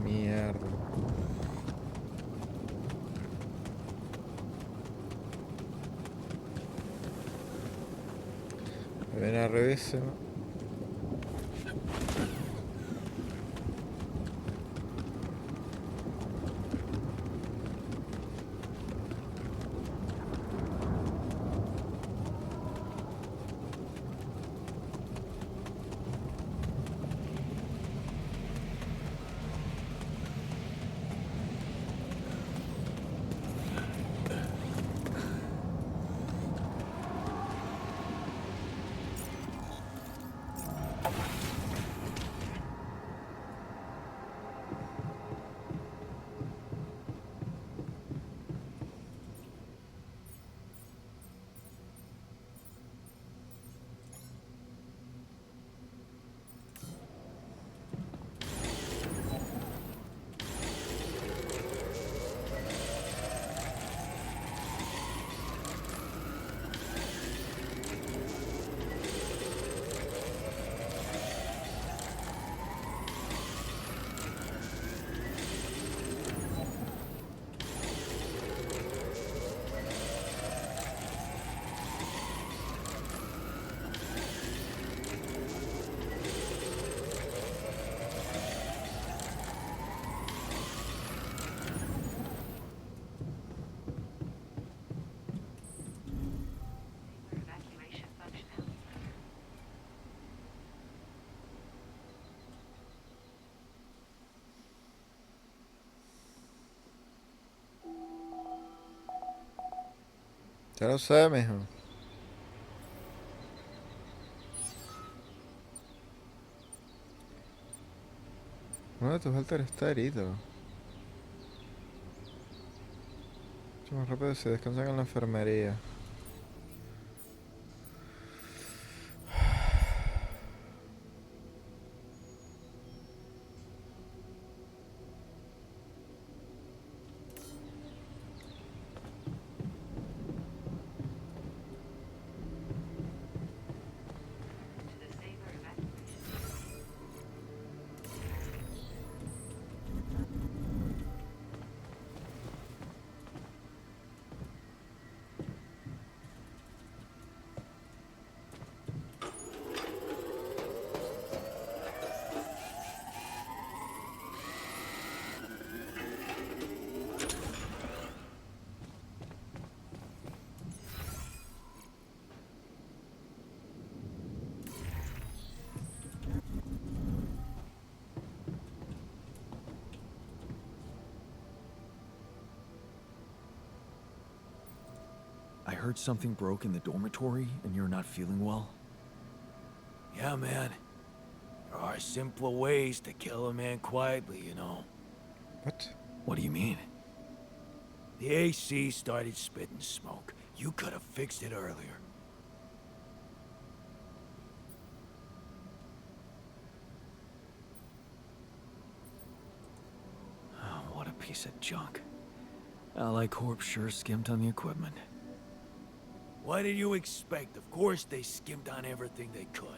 Mierda. Me viene a revisar. Evacuation functional. Ya lo sé, mijo. Uno de tus halteres está herido. Mucho más rápido si descansan en la enfermería. heard something broke in the dormitory and you're not feeling well. Yeah, man. There are simpler ways to kill a man quietly, you know. What? What do you mean? The AC started spitting smoke. You could have fixed it earlier. Oh, what a piece of junk. Ally Corp sure skimped on the equipment. What did you expect? Of course they skimmed on everything they could.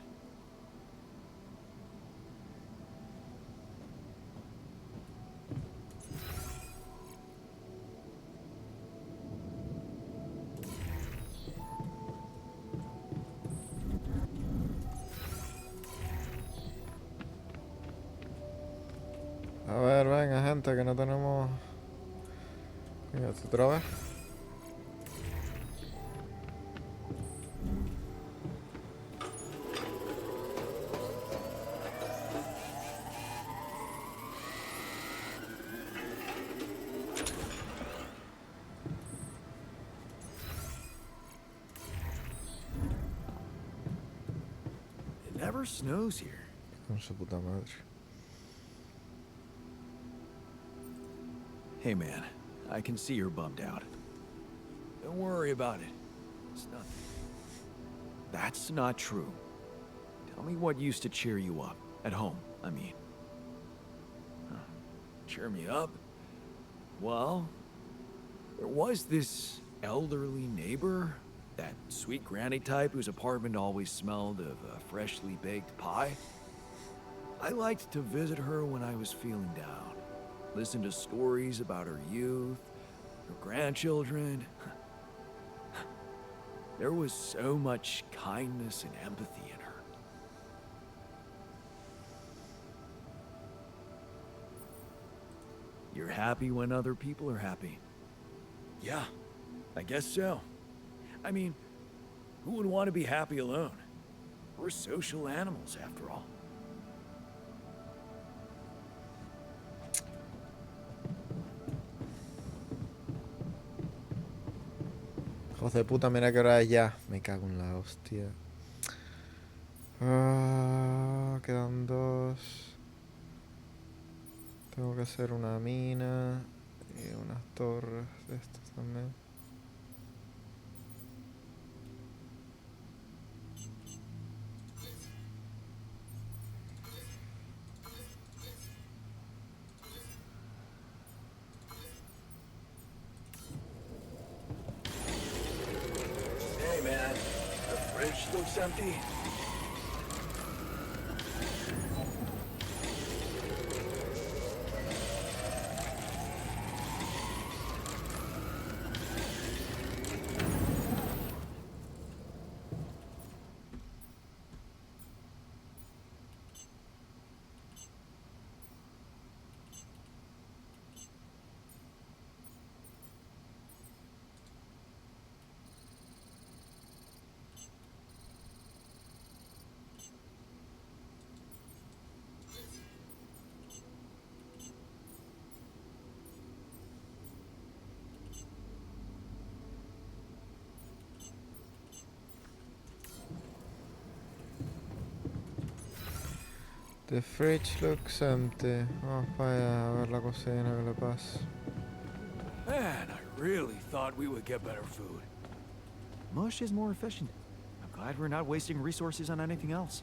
A ver, venga, gente, que no tenemos... Coño, ¿esto otra vez? It never snows here. Con su puta madre. Hey man, I can see you're bummed out. Don't worry about it. It's nothing. That's not true. Tell me what used to cheer you up. At home, I mean. Cheer me up. Well, there was this elderly neighbor, that sweet granny type whose apartment always smelled of a freshly baked pie. I liked to visit her when I was feeling down. Listen to stories about her youth, her grandchildren. There was so much kindness and empathy in her. You're happy when other people are happy. Yeah, I guess so. I mean, who would want to be happy alone? We're social animals, after all. Hijos de puta, mira que hora es ya. Me cago en la hostia. Quedan 2. Tengo que hacer una mina y unas torres de estas también. Hey, man. The fridge looks empty. The fridge looks empty. Vamos para allá a ver la cocina que le pasa. Man, I really thought we would get better food. Mush is more efficient. I'm glad we're not wasting resources on anything else.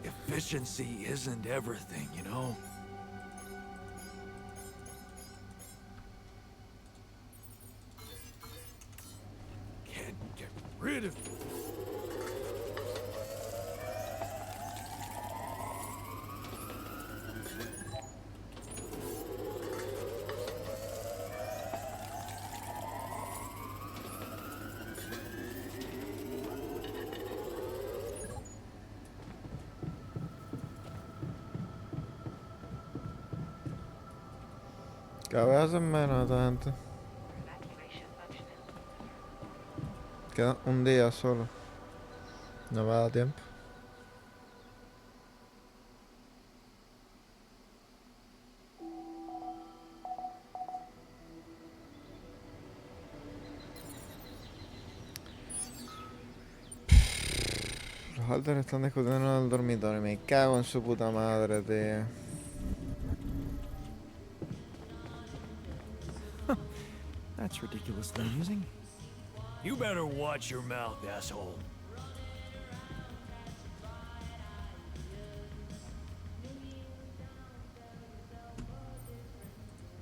Efficiency isn't everything, you know? Can't get rid of it. Cada vez hacen menos esta gente. Evacuation functional. Queda un día solo. No me da tiempo. Halters están discutiendo en el dormitorio. Me cago en su puta madre, tío. That's ridiculously amusing. You better watch your mouth, asshole.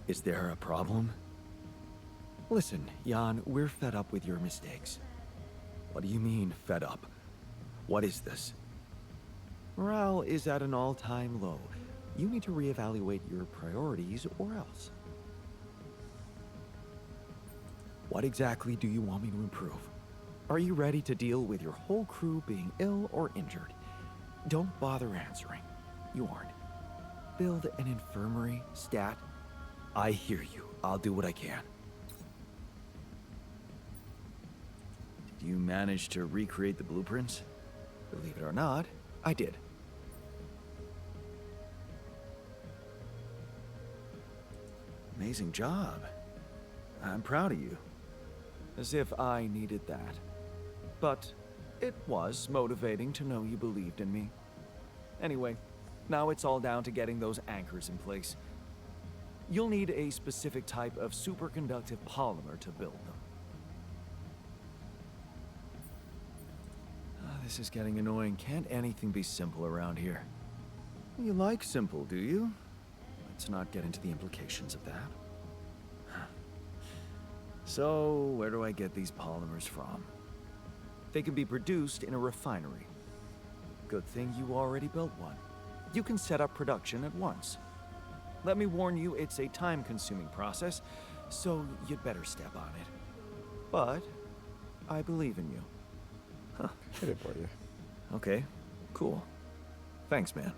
Is there a problem? Listen, Jan, we're fed up with your mistakes. What do you mean, fed up? What is this? Morale is at an all-time low. You need to reevaluate your priorities or else. What exactly do you want me to improve? Are you ready to deal with your whole crew being ill or injured? Don't bother answering. You aren't. Build an infirmary, stat. I hear you. I'll do what I can. Did you manage to recreate the blueprints? Believe it or not, I did. Amazing job. I'm proud of you. As if I needed that. But it was motivating to know you believed in me. Anyway, now it's all down to getting those anchors in place. You'll need a specific type of superconductive polymer to build them. This is getting annoying. Can't anything be simple around here? You like simple, do you? Let's not get into the implications of that. So, where do I get these polymers from? They can be produced in a refinery. Good thing you already built one. You can set up production at once. Let me warn you, it's a time-consuming process, so you'd better step on it. But I believe in you. Huh. Okay, cool. Thanks, man.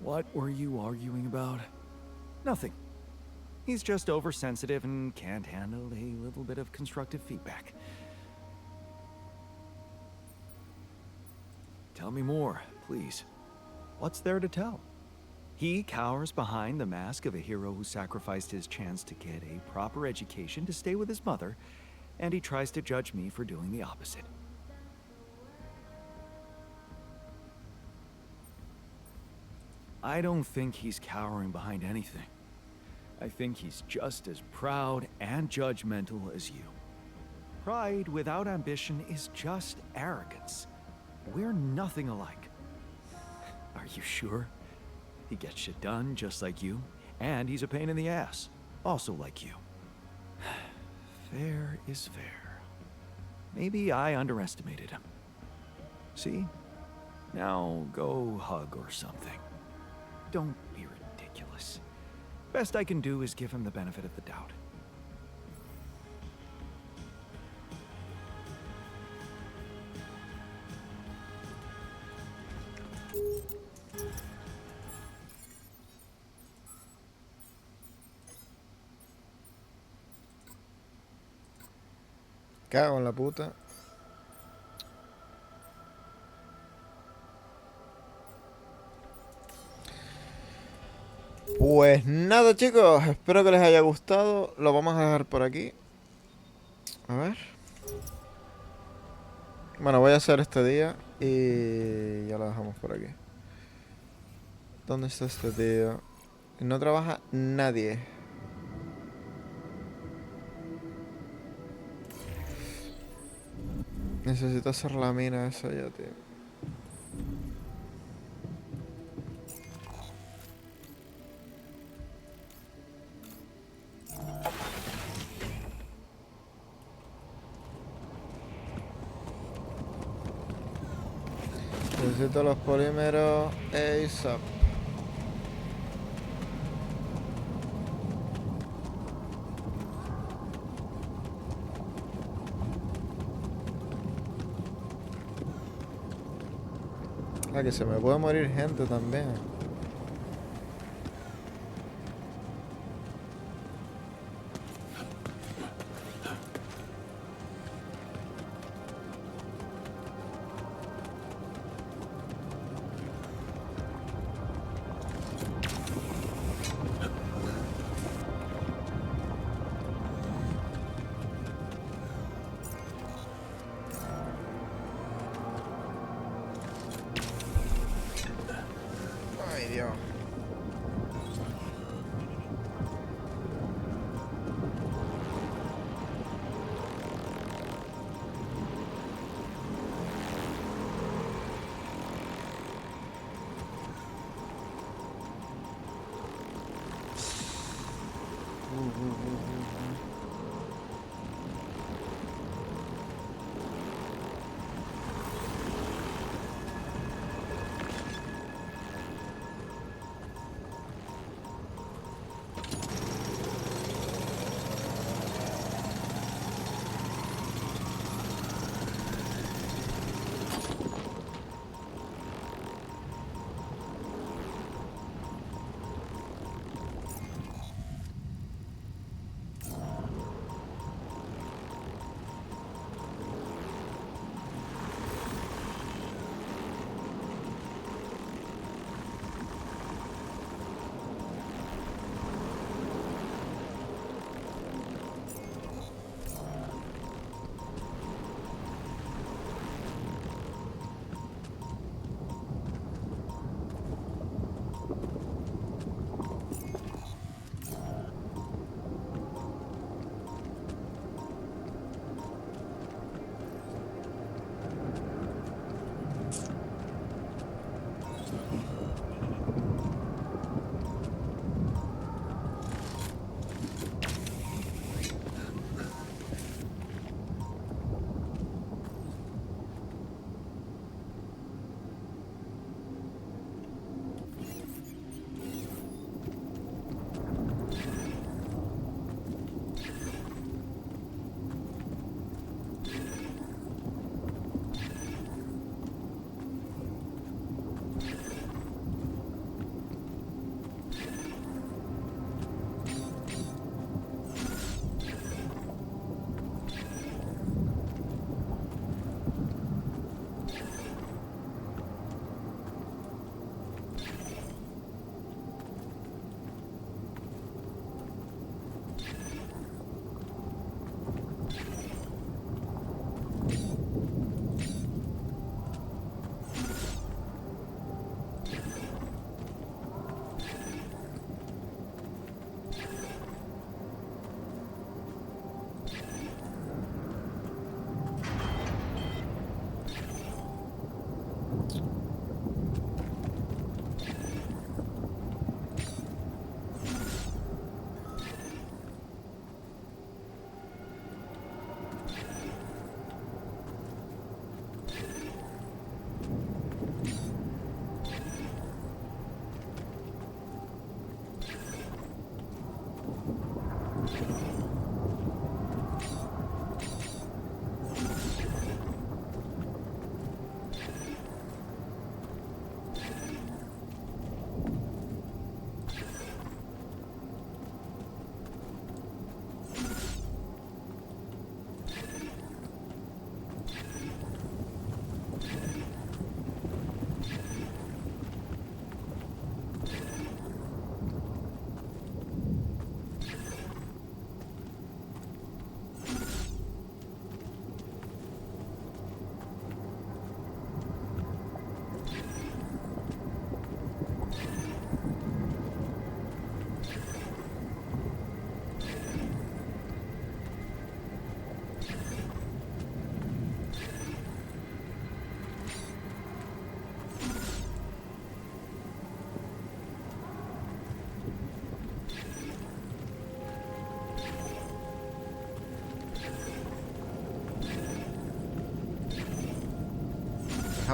What were you arguing about? Nothing. He's just oversensitive and can't handle a little bit of constructive feedback. Tell me more, please. What's there to tell? He cowers behind the mask of a hero who sacrificed his chance to get a proper education to stay with his mother, and he tries to judge me for doing the opposite. I don't think he's cowering behind anything. I think he's just as proud and judgmental as you. Pride without ambition is just arrogance. We're nothing alike. Are you sure? He gets shit done just like you, and he's a pain in the ass, also like you. Fair is fair. Maybe I underestimated him. See? Now go hug or something. Don't be ridiculous. Best I can do is give him the benefit of the doubt. Cago en la puta. Pues nada, chicos, espero que les haya gustado. Lo vamos a dejar por aquí. A ver. Bueno, voy a hacer este día y ya lo dejamos por aquí. ¿Dónde está este tío? No trabaja nadie. Necesito hacer la mina esa ya, tío. Necesito los polímeros ASAP. Ah, que se me puede morir gente también.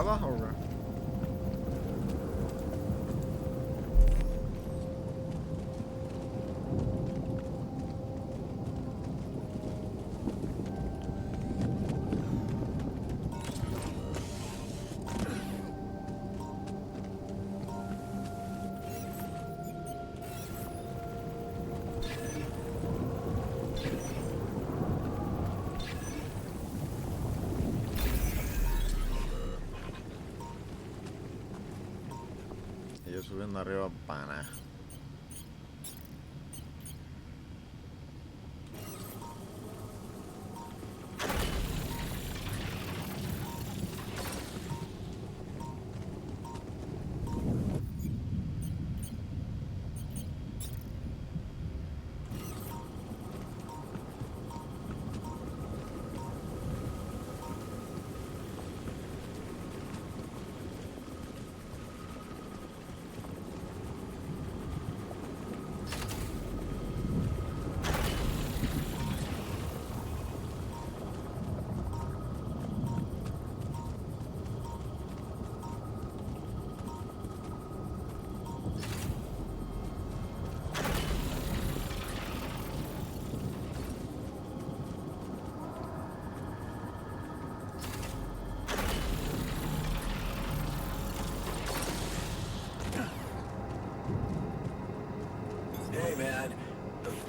abajo, bro. Y yo subiendo arriba, pana.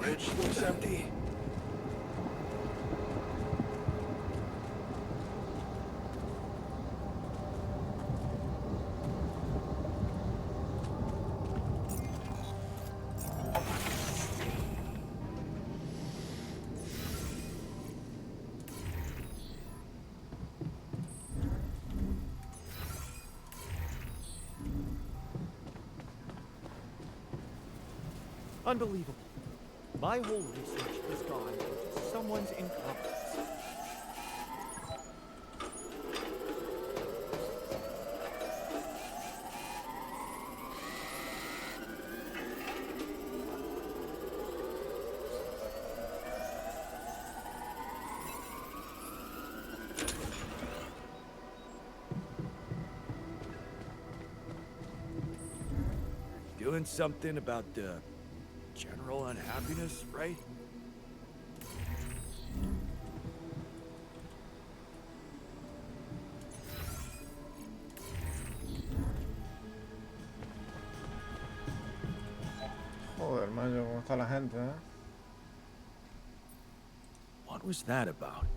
Bridge looks empty. Unbelievable. My whole research is gone due to someone's incompetence. Doing something about the general unhappiness, right? Joder, macho, cómo está la gente, ¿eh? What was that about?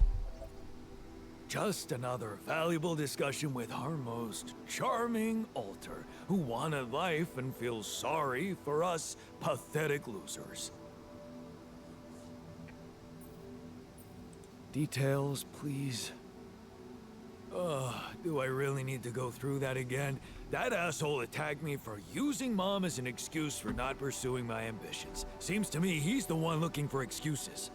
Just another valuable discussion with our most charming alter, who wanted life and feels sorry for us pathetic losers. Details, please. Do I really need to go through that again? That asshole attacked me for using Mom as an excuse for not pursuing my ambitions. Seems to me he's the one looking for excuses.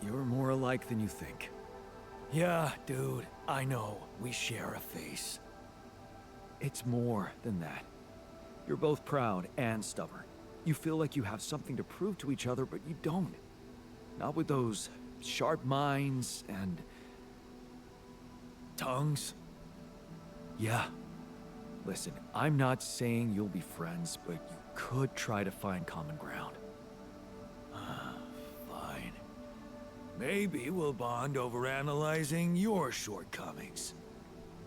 You're more alike than you think. Yeah, dude, I know. We share a face. It's more than that. You're both proud and stubborn. You feel like you have something to prove to each other, but you don't. Not with those sharp minds and Tongues? yeah. Listen, I'm not saying you'll be friends, but you could try to find common ground. Fine. Maybe we'll bond over analyzing your shortcomings.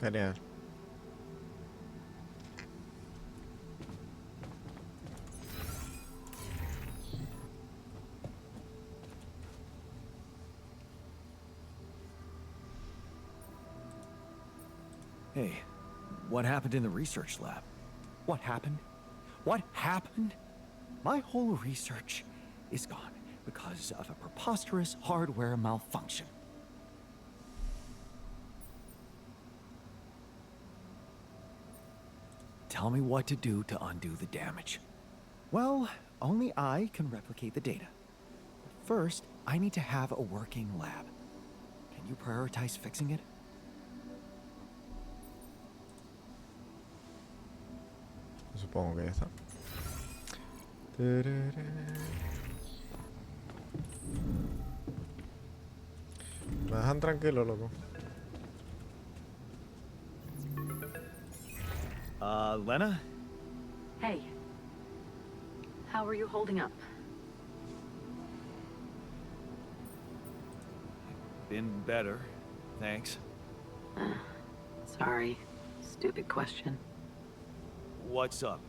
Genial. Hey, what happened in the research lab? What happened? What happened? My whole research is gone because of a preposterous hardware malfunction. Tell me what to do to undo the damage. Well, only I can replicate the data. But first, I need to have a working lab. Can you prioritize fixing it? Supongo que ya está. Me dejan tranquilo, loco. Lena? Hey. How are you holding up? Been better, thanks. Sorry. Stupid question. What's up?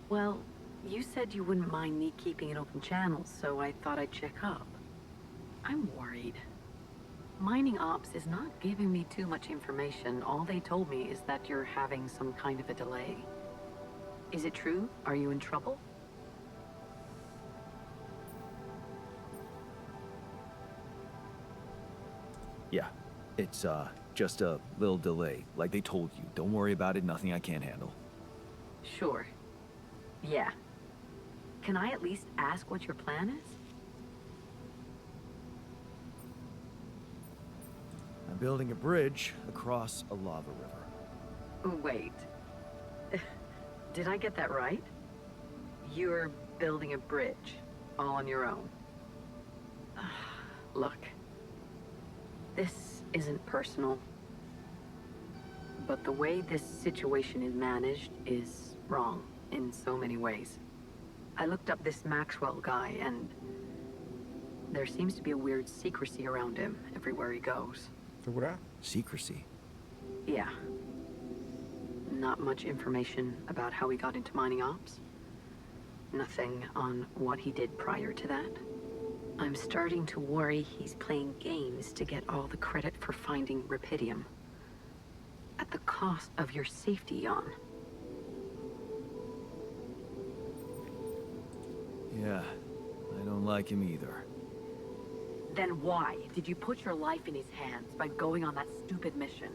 Well, you said you wouldn't mind me keeping an open channel, so I thought I'd check up. I'm worried. Mining Ops is not giving me too much information. All they told me is that you're having some kind of a delay. Is it true? Are you in trouble? Yeah, it's just a little delay, like they told you. Don't worry about it, nothing I can't handle. Sure. Yeah. Can I at least ask what your plan is? I'm building a bridge across a lava river. Wait. Did I get that right? You're building a bridge, all on your own. Look. This isn't personal. But the way this situation is managed is wrong in so many ways. I looked up this Maxwell guy, and there seems to be a weird secrecy around him everywhere he goes. ¿Segura? Secrecy. Yeah. not much information about how he got into mining ops. Nothing on what he did prior to that. I'm starting to worry he's playing games to get all the credit for finding Rapidium. At the cost of your safety, Jan. Yeah, I don't like him either. Then why did you put your life in his hands by going on that stupid mission?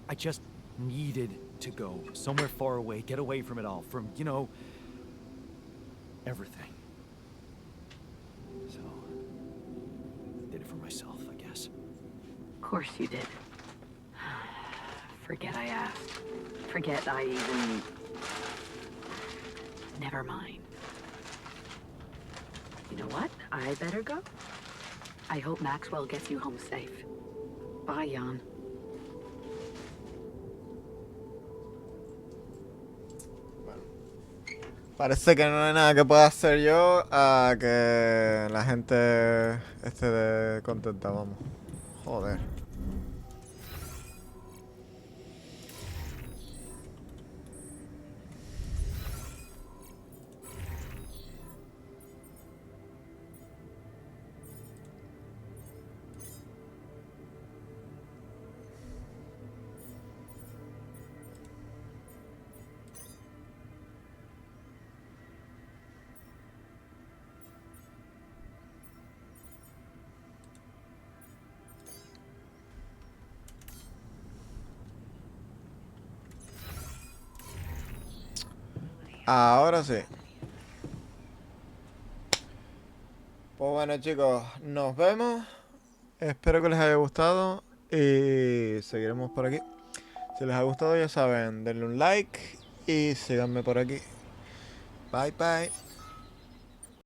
I just needed to go somewhere far away, get away from it all, from, you know, everything. So, did it for myself, I guess. Of course you did. Forget I asked. Forget I even... Never mind. You know what? I better go. I hope Maxwell gets you home safe. Bye, Jan. Parece que no hay nada que pueda hacer yo a que la gente esté contenta, vamos. Joder. Ahora sí. Pues bueno, chicos, nos vemos. Espero que les haya gustado y seguiremos por aquí. Si les ha gustado, ya saben, denle un like y síganme por aquí. Bye bye.